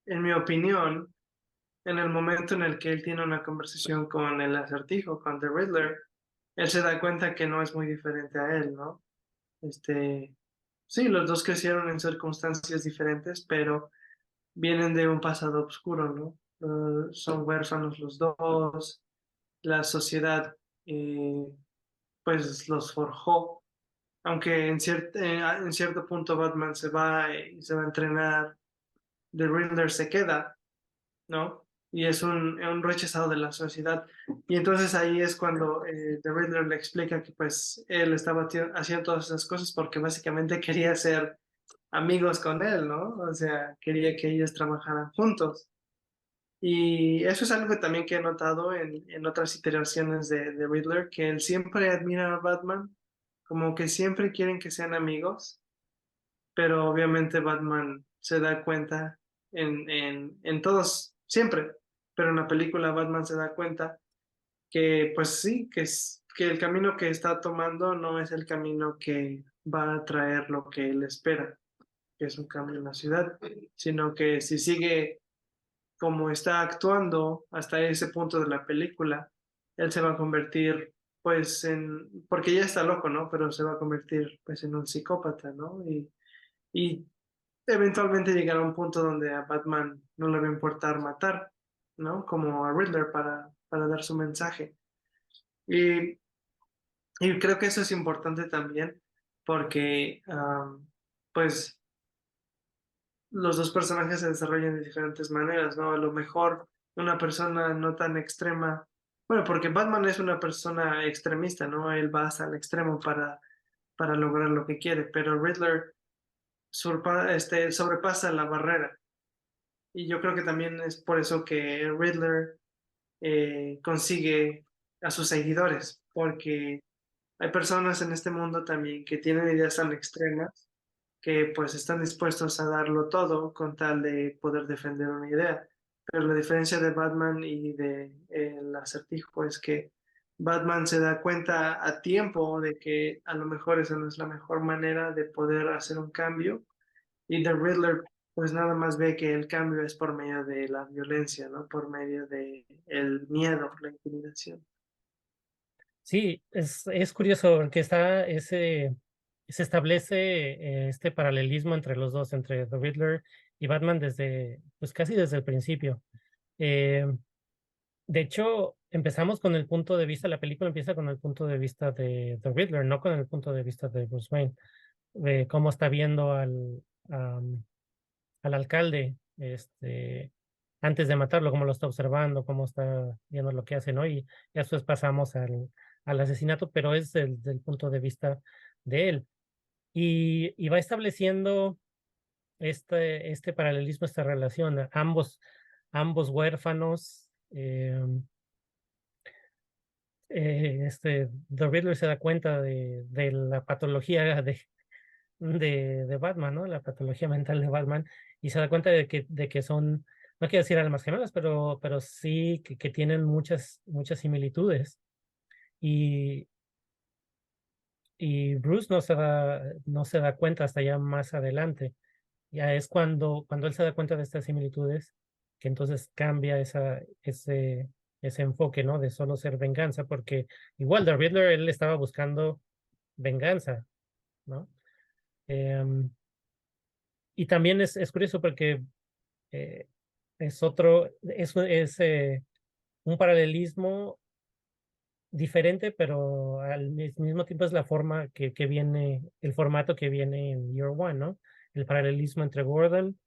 mi opinión, en el momento en el que él tiene una conversación con el Acertijo, con The Riddler, él se da cuenta que no es muy diferente a él, ¿no? Este, sí, los dos crecieron en circunstancias diferentes, pero vienen de un pasado oscuro, ¿no? Son huérfanos los dos, la sociedad pues los forjó, aunque en cierto punto Batman se va y se va a entrenar, The Riddler se queda, ¿no? Y es un rechazado de la sociedad. Y entonces ahí es cuando The Riddler le explica que pues él estaba haciendo todas esas cosas porque básicamente quería ser amigos con él, ¿no? O sea, quería que ellos trabajaran juntos. Y eso es algo también que he notado en otras iteraciones de Riddler, que él siempre admira a Batman, como que siempre quieren que sean amigos, pero obviamente Batman se da cuenta en todos, siempre, pero en la película Batman se da cuenta que pues sí, que el camino que está tomando no es el camino que va a traer lo que él espera, que es un cambio en la ciudad, sino que si sigue como está actuando hasta ese punto de la película, él se va a convertir, pues, porque ya está loco, ¿no? Pero se va a convertir, pues, en un psicópata, ¿no? Y eventualmente llegará a un punto donde a Batman no le va a importar matar, ¿no? Como a Riddler para dar su mensaje. Y, y creo que eso es importante también porque, pues, los dos personajes se desarrollan de diferentes maneras, ¿no? A lo mejor una persona no tan extrema, bueno, porque Batman es una persona extremista, ¿no? Él va hasta el extremo para lograr lo que quiere, pero Riddler sobrepasa la barrera. Y yo creo que también es por eso que Riddler consigue a sus seguidores, porque hay personas en este mundo también que tienen ideas tan extremas que pues están dispuestos a darlo todo con tal de poder defender una idea. Pero la diferencia de Batman y de el Acertijo es que Batman se da cuenta a tiempo de que a lo mejor esa no es la mejor manera de poder hacer un cambio y The Riddler pues nada más ve que el cambio es por medio de la violencia, ¿no? Por medio de el miedo, la intimidación. Sí, es curioso porque se establece este paralelismo entre los dos, entre The Riddler y Batman pues casi desde el principio. Eh, de hecho, empezamos con el punto de vista, la película empieza con el punto de vista de The Riddler, no con el punto de vista de Bruce Wayne, de cómo está viendo al alcalde, antes de matarlo, cómo lo está observando, cómo está viendo lo que hace, ¿no? Y después pasamos al asesinato, pero es del punto de vista de él. Y va estableciendo este paralelismo, esta relación, ambos huérfanos. The Riddler se da cuenta de la patología de Batman, ¿no? La patología mental de Batman, y se da cuenta de que son, no quiero decir almas gemelas, pero sí que tienen muchas similitudes. Y, y Bruce no se da cuenta hasta ya más adelante. Ya es cuando él se da cuenta de estas similitudes, que entonces cambia ese enfoque, ¿no? De solo ser venganza, porque igual The Riddler, él estaba buscando venganza, ¿no? Em, y también es curioso porque eh, es otro, es un paralelismo diferente, pero al mismo tiempo es la forma que viene, el formato que viene en Year One, ¿no? El paralelismo entre Gordon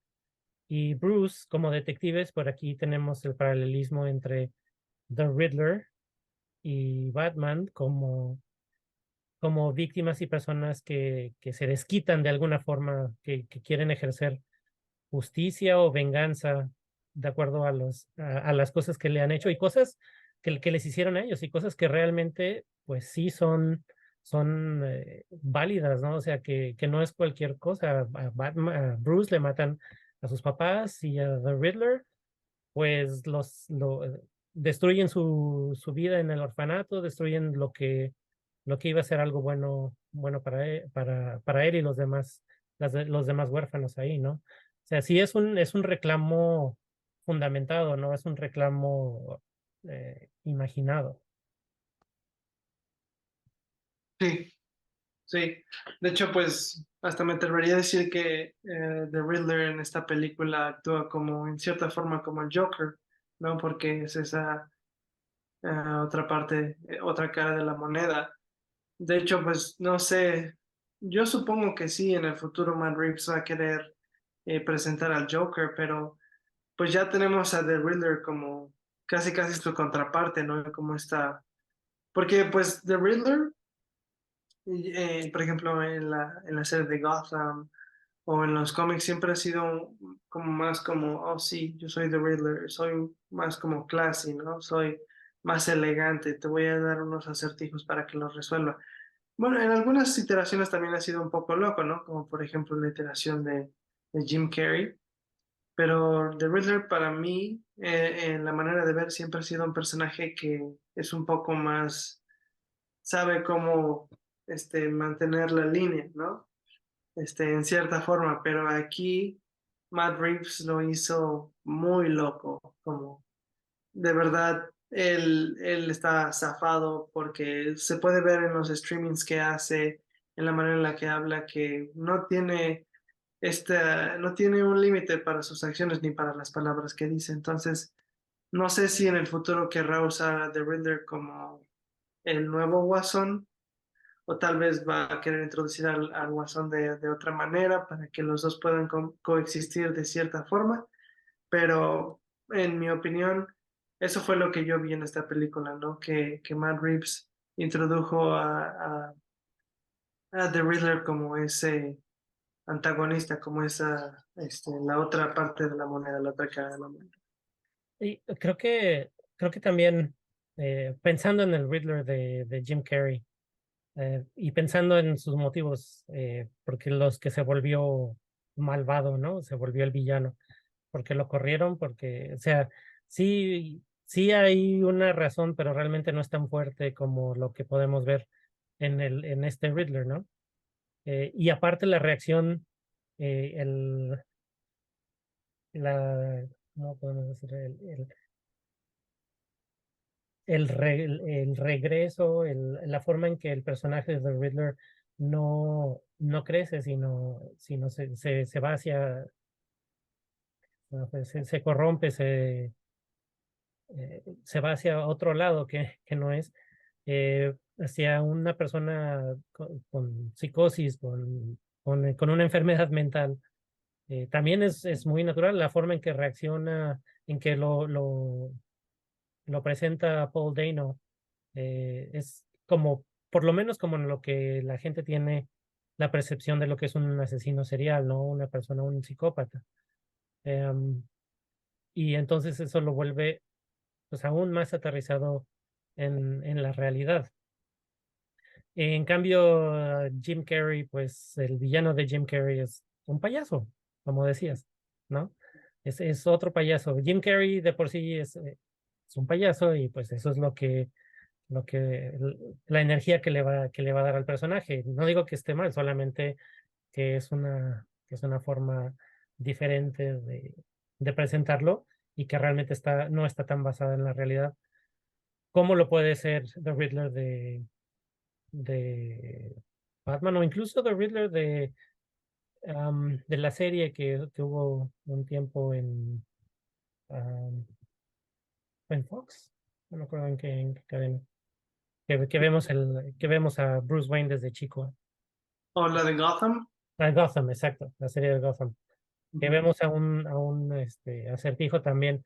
y Bruce como detectives. Por aquí tenemos el paralelismo entre The Riddler y Batman como víctimas y personas que se desquitan de alguna forma, que quieren ejercer justicia o venganza de acuerdo a las cosas que le han hecho y cosas que les hicieron a ellos y cosas que realmente pues sí son válidas, ¿no? O sea, que no es cualquier cosa. A Bruce le matan a sus papás y a The Riddler pues destruyen su vida en el orfanato, destruyen lo que iba a ser algo bueno para él y los demás huérfanos ahí, ¿no? O sea, sí es un reclamo fundamentado, ¿no? Es un reclamo imaginado. Sí, sí. De hecho, pues hasta me atrevería a decir que The Riddler en esta película actúa como, en cierta forma, como el Joker, ¿no? Porque es esa otra parte, otra cara de la moneda. De hecho, pues no sé, yo supongo que sí, en el futuro Matt Reeves va a querer presentar al Joker, pero pues ya tenemos a The Riddler como casi casi su contraparte, ¿no? Como está, porque pues The Riddler, por ejemplo, en la serie de Gotham o en los cómics siempre ha sido como más como, oh sí, yo soy The Riddler, soy más como classy, ¿no? Soy más elegante, te voy a dar unos acertijos para que los resuelva. Bueno, en algunas iteraciones también ha sido un poco loco, ¿no? Como por ejemplo la iteración de Jim Carrey. Pero The Riddler para mí, en la manera de ver, siempre ha sido un personaje que es un poco más, sabe cómo mantener la línea, ¿no? En cierta forma, pero aquí Matt Reeves lo hizo muy loco, como de verdad, él está zafado porque se puede ver en los streamings que hace, en la manera en la que habla, que no tiene un límite para sus acciones ni para las palabras que dice. Entonces, no sé si en el futuro querrá usar a The Riddler como el nuevo Guasón, o tal vez va a querer introducir al Guasón de otra manera para que los dos puedan coexistir de cierta forma, pero en mi opinión, eso fue lo que yo vi en esta película, ¿no? Que Matt Reeves introdujo a The Riddler como ese antagonista, como la otra parte de la moneda, la otra cara de la moneda. Y creo que también pensando en el Riddler de Jim Carrey, y pensando en sus motivos, porque los que se volvió malvado, ¿no? Se volvió el villano, porque lo corrieron, porque, o sea, sí hay una razón, pero realmente no es tan fuerte como lo que podemos ver en este Riddler, ¿no? Y aparte la reacción, eh, el, ¿cómo podemos decir? El regreso, la forma en que el personaje de The Riddler no crece, sino se va no, pues, se corrompe, se va hacia otro lado que no es, hacia una persona con psicosis, con una enfermedad mental. También es muy natural la forma en que reacciona, en que lo presenta Paul Dano. Es como, por lo menos como en lo que la gente tiene la percepción de lo que es un asesino serial, ¿no? Una persona, un psicópata. Em, y entonces eso lo vuelve pues aún más aterrizado en la realidad. En cambio, Jim Carrey, pues el villano de Jim Carrey es un payaso, como decías, ¿no? Es otro payaso. Jim Carrey de por sí es un payaso y pues eso es la energía que le va a dar al personaje. No digo que esté mal, solamente que es una forma diferente de presentarlo y que realmente no está tan basada en la realidad como lo puede ser The Riddler de Batman o incluso The Riddler de la serie que hubo un tiempo en Fox. no me acuerdo en qué cadena, que vemos a Bruce Wayne desde chico. O la de Gotham. Ah, Gotham, exacto, la serie de Gotham. Que Ujú. vemos a un acertijo también,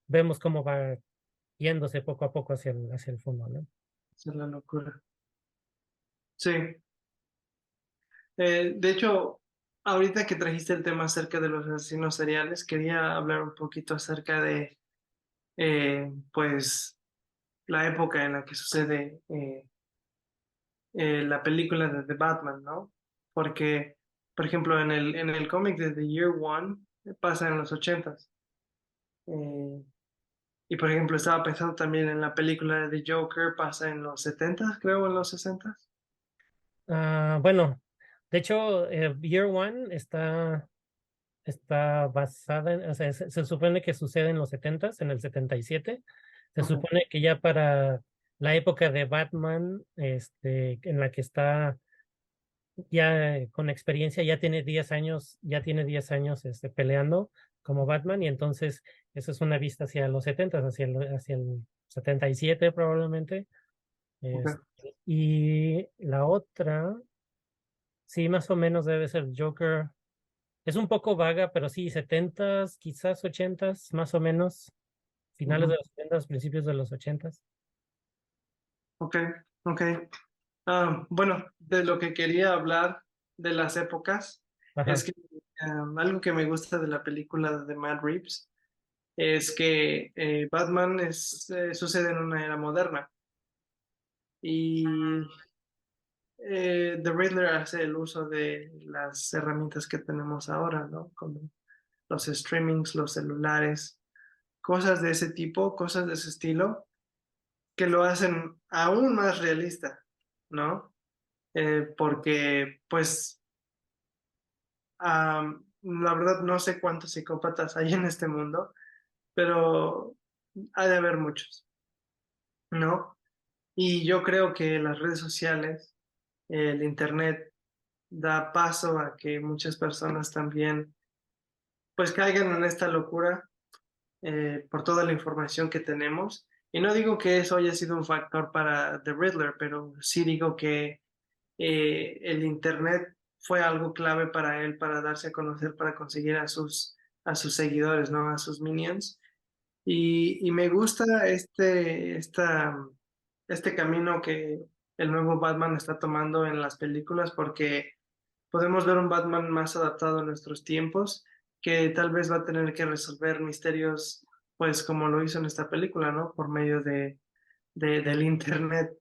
vemos cómo va yéndose poco a poco hacia el fondo, ¿no? Esa es la locura. Sí. De hecho, ahorita que trajiste el tema acerca de los asesinos seriales, quería hablar un poquito acerca de, pues, la época en la que sucede la película de The Batman, ¿no? Porque, por ejemplo, en el cómic de The Year One pasa en los ochentas. Eh, y, por ejemplo, estaba pensando también en la película de The Joker, pasa en los setentas, creo, en los sesentas. Bueno, de hecho, Year One está basada o sea, se supone que sucede en los setentas, en el 77. Se Ok, supone que ya para la época de Batman, en la que está ya con experiencia, ya tiene 10 años peleando como Batman, y entonces eso es una vista hacia los setentas, hacia el 77 probablemente. ok. Y la otra, sí, más o menos debe ser Joker. Es un poco vaga, pero sí, setentas, quizás ochentas, más o menos, finales de Ujú. los setentas, principios de los ochentas. Ok, ok. Bueno, de lo que quería hablar de las épocas es Ajá. que algo que me gusta de la película de Matt Reeves es que Batman sucede en una era moderna y The Riddler hace el uso de las herramientas que tenemos ahora, ¿no? Como los streamings, los celulares, cosas de ese tipo, cosas de ese estilo, que lo hacen aún más realista, ¿no? Porque, pues, la verdad no sé cuántos psicópatas hay en este mundo, pero ha de haber muchos, ¿no? Y yo creo que las redes sociales, el internet, da paso a que muchas personas también, pues, caigan en esta locura por toda la información que tenemos. Y no digo que eso haya sido un factor para The Riddler, pero sí digo que el Internet fue algo clave para él, para darse a conocer, para conseguir a sus seguidores, ¿no? A sus minions. Y me gusta este camino que el nuevo Batman está tomando en las películas porque podemos ver un Batman más adaptado a nuestros tiempos, que tal vez va a tener que resolver misterios, pues como lo hizo en esta película, ¿no? Por medio del Internet.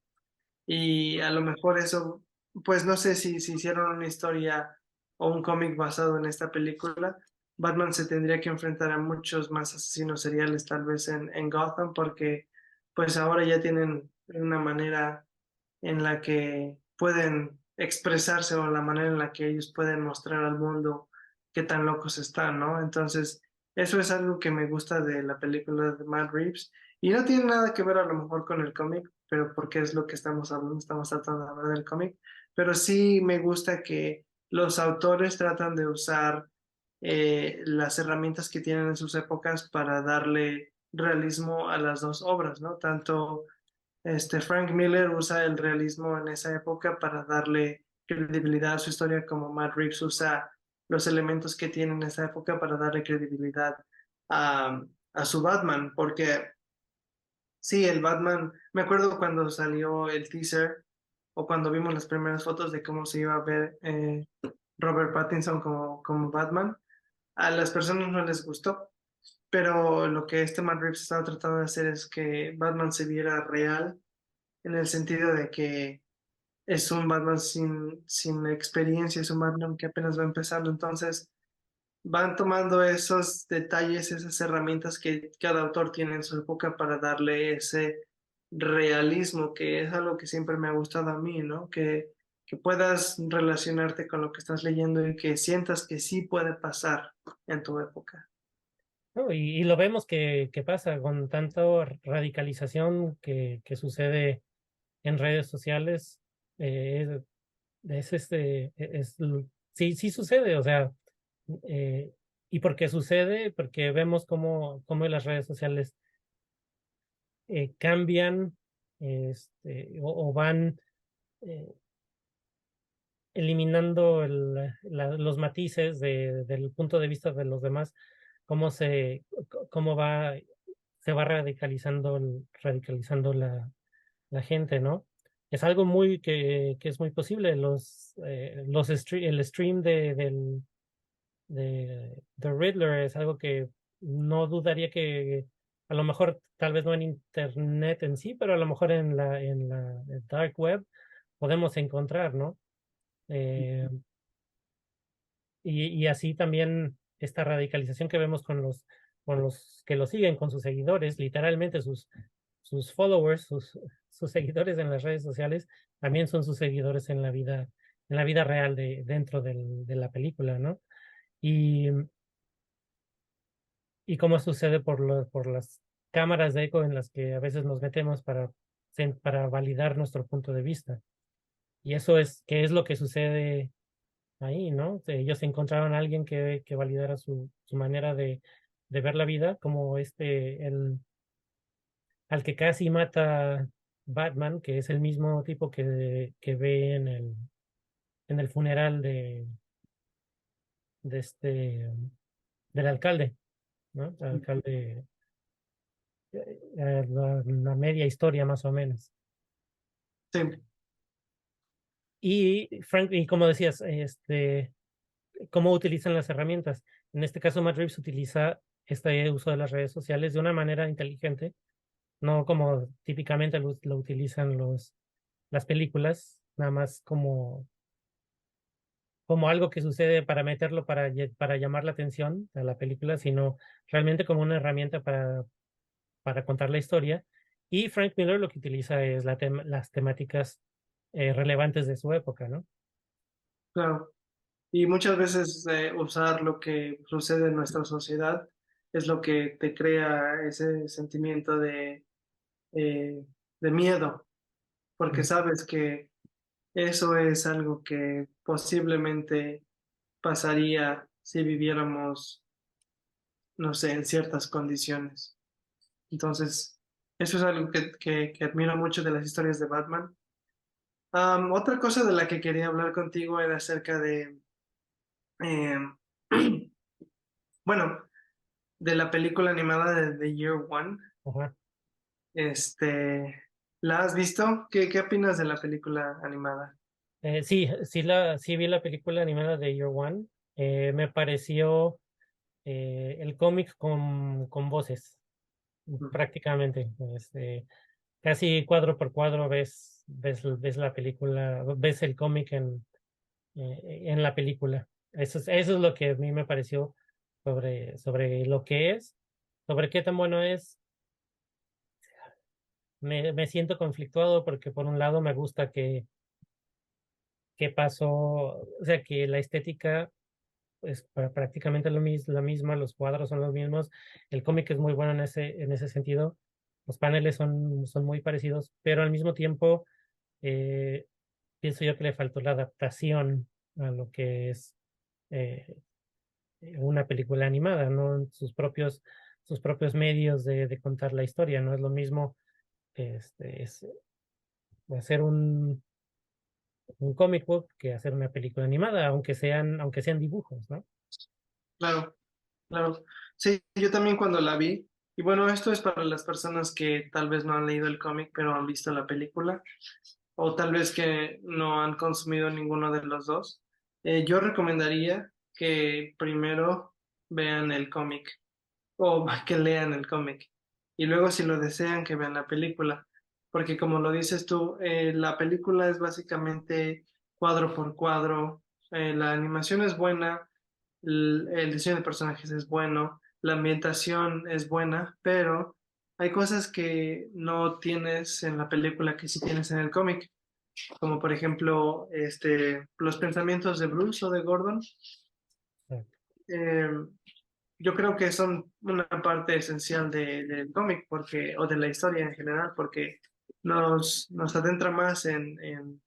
Y a lo mejor eso, pues no sé si hicieron una historia o un cómic basado en esta película, Batman se tendría que enfrentar a muchos más asesinos seriales tal vez en Gotham porque pues ahora ya tienen una manera en la que pueden expresarse o la manera en la que ellos pueden mostrar al mundo qué tan locos están, ¿no? Entonces, eso es algo que me gusta de la película de Matt Reeves y no tiene nada que ver a lo mejor con el cómic, pero porque es lo que estamos hablando, estamos tratando de hablar del cómic, pero sí me gusta que los autores tratan de usar las herramientas que tienen en sus épocas para darle realismo a las dos obras, ¿no? Tanto Frank Miller usa el realismo en esa época para darle credibilidad a su historia, como Matt Reeves usa los elementos que tiene en esa época para darle credibilidad a su Batman, porque sí, el Batman, me acuerdo cuando salió el teaser o cuando vimos las primeras fotos de cómo se iba a ver Robert Pattinson como Batman, a las personas no les gustó, pero lo que Matt Reeves estaba tratando de hacer es que Batman se viera real en el sentido de que es un Batman sin experiencia, es un Batman que apenas va empezando, entonces van tomando esos detalles, esas herramientas que cada autor tiene en su época para darle ese realismo, que es algo que siempre me ha gustado a mí, ¿no? Que puedas relacionarte con lo que estás leyendo y que sientas que sí puede pasar en tu época. ¿No? Y lo vemos que pasa con tanto radicalización que sucede en redes sociales. eh, sí, sí sucede, o sea, eh, ¿y por qué sucede? Porque vemos cómo en las redes sociales cambian o van eliminando los matices del punto de vista de los demás, cómo cómo se va radicalizando la gente, ¿no? Es algo que es muy posible. El stream de Riddler es algo que no dudaría que a lo mejor, tal vez no en internet en sí, pero a lo mejor en la dark web podemos encontrar, ¿no? Eh, y así también esta radicalización que vemos con los que lo siguen, con sus seguidores, literalmente sus followers, sus seguidores en las redes sociales, también son sus seguidores en la vida real dentro de la película, ¿no? Y, y cómo sucede por las cámaras de eco en las que a veces nos metemos para validar nuestro punto de vista. Y eso que es lo que sucede ahí, ¿no? Ellos encontraron a alguien que validara su manera de ver la vida, como al que casi mata Batman, que es el mismo tipo que ve en el funeral de del alcalde, ¿no? El alcalde, la media historia más o menos. Sí, Y Frank, y como decías, cómo utilizan las herramientas. En este caso, Matt Reeves utiliza este uso de las redes sociales de una manera inteligente, no como típicamente lo utilizan las películas, nada más como algo que sucede para meterlo para llamar la atención a la película, sino realmente como una herramienta para contar la historia. Y Frank Miller lo que utiliza es las temáticas relevantes de su época, ¿no? claro. Y muchas veces usar lo que sucede en nuestra sociedad es lo que te crea ese sentimiento eh, de miedo, porque Mm. sabes que eso es algo que posiblemente pasaría si viviéramos, no sé, en ciertas condiciones. Entonces, eso es algo que admiro mucho de las historias de Batman. Otra cosa de la que quería hablar contigo era acerca em, bueno, de la película animada de The Year One. Ajá. Este, ¿La has visto? ¿Qué opinas de la película animada? Sí, sí vi la película animada de Year One. Me pareció el cómic con voces, prácticamente. Casi cuadro por cuadro ves la película, ves el cómic en la película. Eso es lo que a mí me pareció sobre lo que es, sobre qué tan bueno es. Me siento conflictuado porque por un lado me gusta que pasó, o sea, que la estética es prácticamente la misma, los cuadros son los mismos, el cómic es muy bueno en ese sentido, los paneles son muy parecidos, pero al mismo tiempo eh, pienso yo que le faltó la adaptación a lo que es eh, una película animada, ¿no? Sus propios medios de contar la historia, no es lo mismo es hacer un comic book que hacer una película animada, aunque sean dibujos, ¿no? Claro, claro. Sí, yo también cuando la vi, y bueno, esto es para las personas que tal vez no han leído el cómic, pero han visto la película, o tal vez que no han consumido ninguno de los dos. Yo recomendaría que primero vean el cómic o que lean el cómic y luego si lo desean que vean la película, porque como lo dices tú, la película es básicamente cuadro por cuadro, la animación es buena, el diseño de personajes es bueno, la ambientación es buena, pero hay cosas que no tienes en la película que sí tienes en el cómic, como por ejemplo los pensamientos de Bruce o de Gordon. Ah, Eh, yo creo que son una parte esencial del cómic porque, o de la historia en general, porque nos adentra más en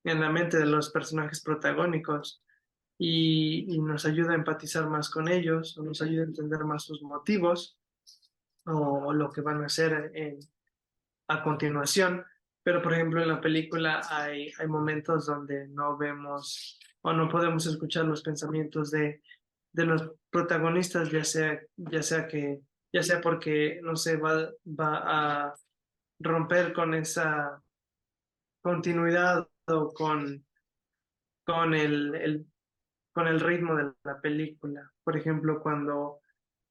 la mente de los personajes protagónicos y nos ayuda a empatizar más con ellos, o nos ayuda a entender más sus motivos. o lo que van a hacer a continuación. Pero, por ejemplo, en la película hay momentos donde no vemos o no podemos escuchar los pensamientos de los protagonistas, ya sea porque, no sé, va a romper con esa continuidad o con con el ritmo de la película. Por ejemplo, cuando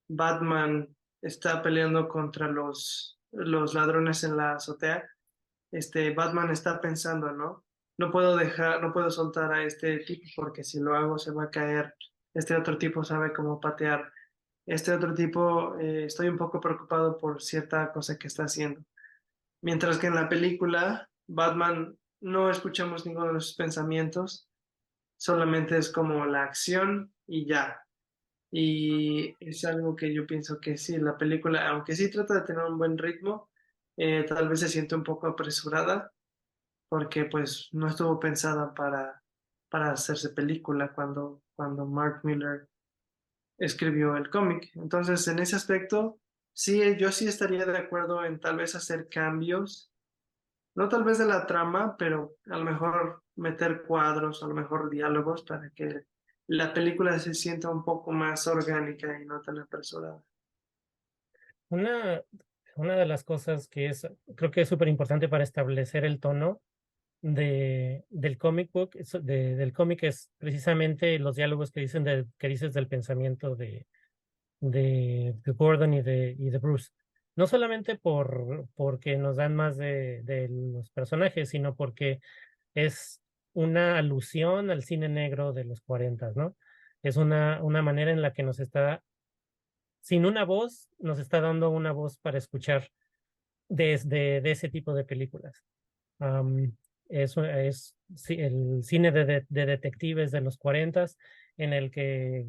Batman está peleando contra los ladrones en la azotea, Batman está pensando, ¿no? No puedo soltar a este tipo porque si lo hago se va a caer. Este otro tipo sabe cómo patear. Este otro tipo, estoy un poco preocupado por cierta cosa que está haciendo. Mientras que en la película, Batman no escuchamos ninguno de sus pensamientos, solamente es como la acción y ya. Y es algo que yo pienso que sí, la película, aunque sí trata de tener un buen ritmo, tal vez se siente un poco apresurada porque pues no estuvo pensada para hacerse película cuando Mark Miller escribió el cómic. Entonces, en ese aspecto, sí, yo sí estaría de acuerdo en tal vez hacer cambios, no tal vez de la trama, pero a lo mejor meter cuadros, a lo mejor diálogos para que la película se sienta un poco más orgánica y no tan apresurada. Una, una de las cosas que creo que es súper importante para establecer el tono del comic book, del cómic es precisamente los diálogos que dices del pensamiento de Gordon y de Bruce. No solamente porque nos dan más de los personajes, sino porque es una alusión al cine negro de los 40, ¿no? Es una manera en la que nos está, sin una voz, nos está dando una voz para escuchar de ese tipo de películas. Am, sí, el cine de detectives de los 40 en el que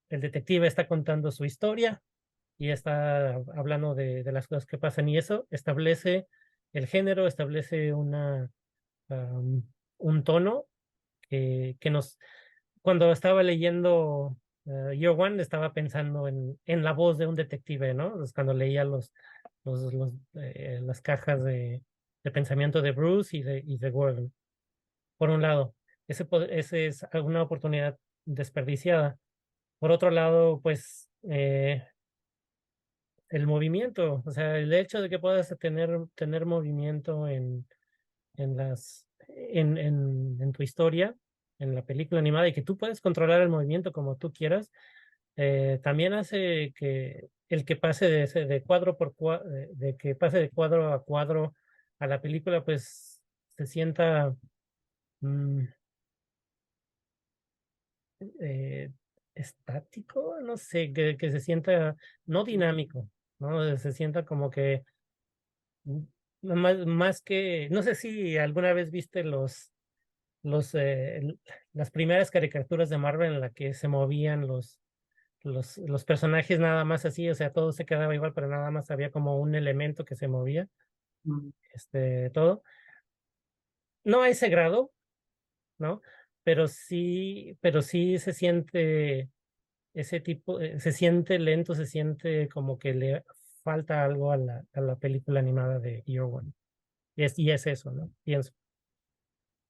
el detective está contando su historia y está hablando de las cosas que pasan y eso establece el género, establece am, un tono que nos, cuando estaba leyendo Year One, estaba pensando en la voz de un detective, ¿no? Es cuando leía las cajas de pensamiento de Bruce y de Gordon. Por un lado, ese es una oportunidad desperdiciada. Por otro lado, pues el movimiento, o sea, el hecho de que puedas tener movimiento en tu historia, en la película animada, y que tú puedes controlar el movimiento como tú quieras, también hace que el que pase de cuadro por cuadro, de que pase de cuadro a cuadro a la película, pues se sienta mm, eh, estático, no sé, que se sienta no dinámico, ¿no? Se sienta como que mm, más que, no sé si alguna vez viste las primeras caricaturas de Marvel en la que se movían los personajes nada más así, o sea, todo se quedaba igual, pero nada más había como un elemento que se movía, Mm. todo. No a ese grado, ¿no? Pero sí se siente ese tipo, se siente lento, se siente como que le falta algo a a la película animada de Year One. Y es eso, ¿no? Pienso.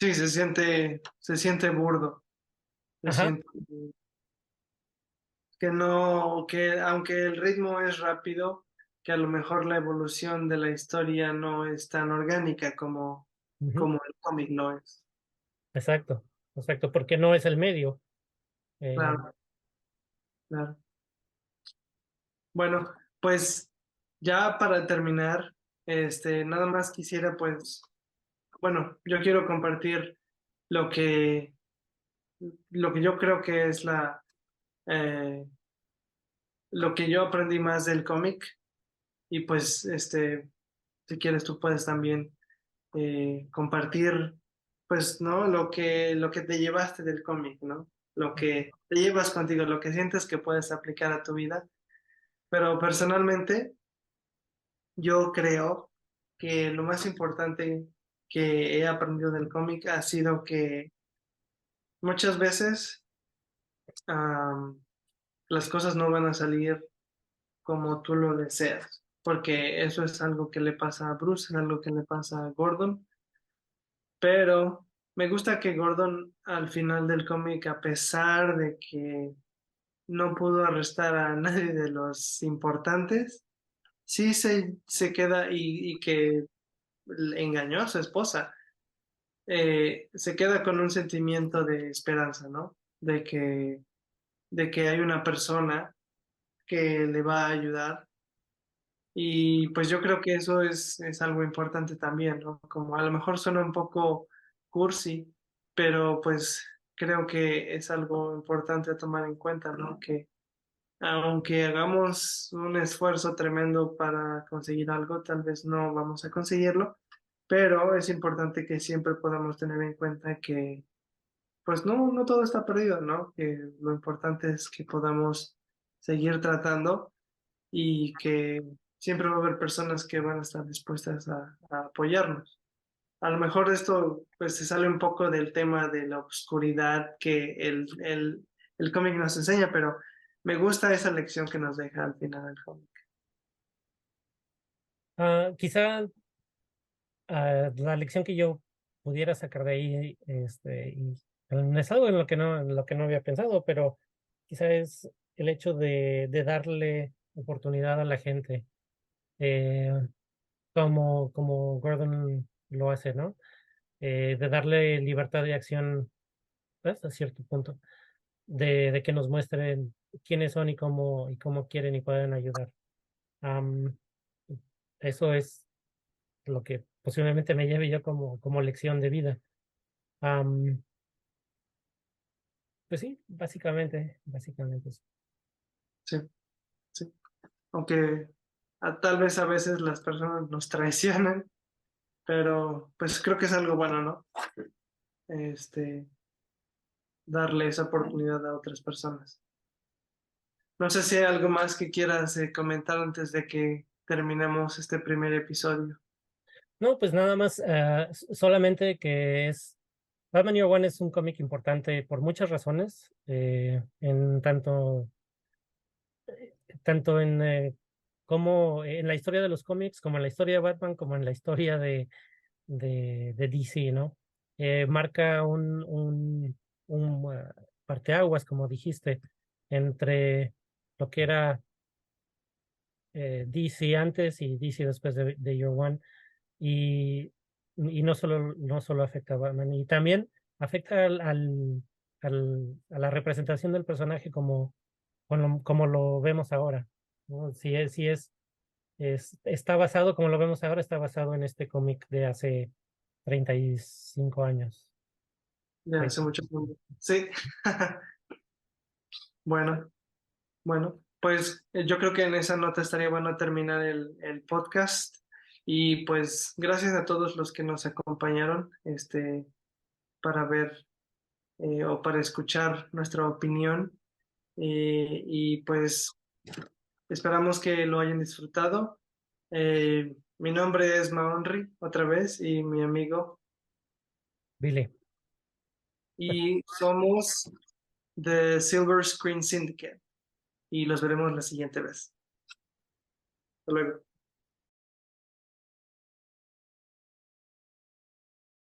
Sí, se siente burdo, se Ajá. siente que no, que aunque el ritmo es rápido, que a lo mejor la evolución de la historia no es tan orgánica Ujú. como el cómic lo es. Exacto, exacto, porque no es el medio. Eh, Claro, claro. Bueno, pues ya para terminar, nada más quisiera, pues, bueno, yo quiero compartir lo que, lo que yo creo que es eh, lo que yo aprendí más del cómic y pues, si quieres tú puedes también compartir, pues, ¿no? Lo que te llevaste del cómic, ¿no? Lo que te llevas contigo, lo que sientes que puedes aplicar a tu vida. Pero personalmente, yo creo que lo más importante que he aprendido del cómic ha sido que muchas veces am, las cosas no van a salir como tú lo deseas. porque eso es algo que le pasa a Bruce, es algo que le pasa a Gordon, pero me gusta que Gordon al final del cómic, a pesar de que no pudo arrestar a nadie de los importantes, sí se queda y que engañó a su esposa, se queda con un sentimiento de esperanza, ¿no? De que hay una persona que le va a ayudar. Y pues yo creo que eso es algo importante también, ¿no? Como a lo mejor suena un poco cursi, pero pues creo que es algo importante a tomar en cuenta, ¿no? Que aunque hagamos un esfuerzo tremendo para conseguir algo, tal vez no vamos a conseguirlo, pero es importante que siempre podamos tener en cuenta que pues no todo está perdido, ¿no? Que lo importante es que podamos seguir tratando y que siempre va a haber personas que van a estar dispuestas a apoyarnos. A lo mejor esto pues se sale un poco del tema de la oscuridad que el cómic nos enseña, pero me gusta esa lección que nos deja al final del cómic. Quizá la lección que yo pudiera sacar de ahí, y es algo en lo que no había pensado, pero quizá es el hecho de darle oportunidad a la gente, eh, como Gordon lo hace, ¿no? De darle libertad de acción hasta cierto punto, de que nos muestren quiénes son y cómo quieren y pueden ayudar. Am, Eso es lo que posiblemente me lleve yo como lección de vida. Am, pues sí, básicamente eso. Sí, sí. Aunque tal vez a veces las personas nos traicionan, pero pues creo que es algo bueno, ¿no? Este, darle esa oportunidad a otras personas. No sé si hay algo más que quieras comentar antes de que terminemos este primer episodio. No, pues nada más, solamente que Batman Year One es un cómic importante por muchas razones, en tanto en como en la historia de los cómics, como en la historia de Batman, como en la historia de DC, ¿no? Marca un parteaguas, como dijiste, entre lo que era DC antes y DC después de Year One. Y no solo afecta a Batman, y también afecta a la representación del personaje como lo vemos ahora, ¿no? Está basado, como lo vemos ahora, está basado en este cómic de hace 35 años. Ya hace 30. mucho tiempo. Sí. Bueno, bueno, pues yo creo que en esa nota estaría bueno terminar el podcast. Y pues gracias a todos los que nos acompañaron, para ver o para escuchar nuestra opinión. Y pues esperamos que lo hayan disfrutado. Mi nombre es Maonri, otra vez, y mi amigo, Billy. y somos The Silver Screen Syndicate, y los veremos la siguiente vez. Hasta luego.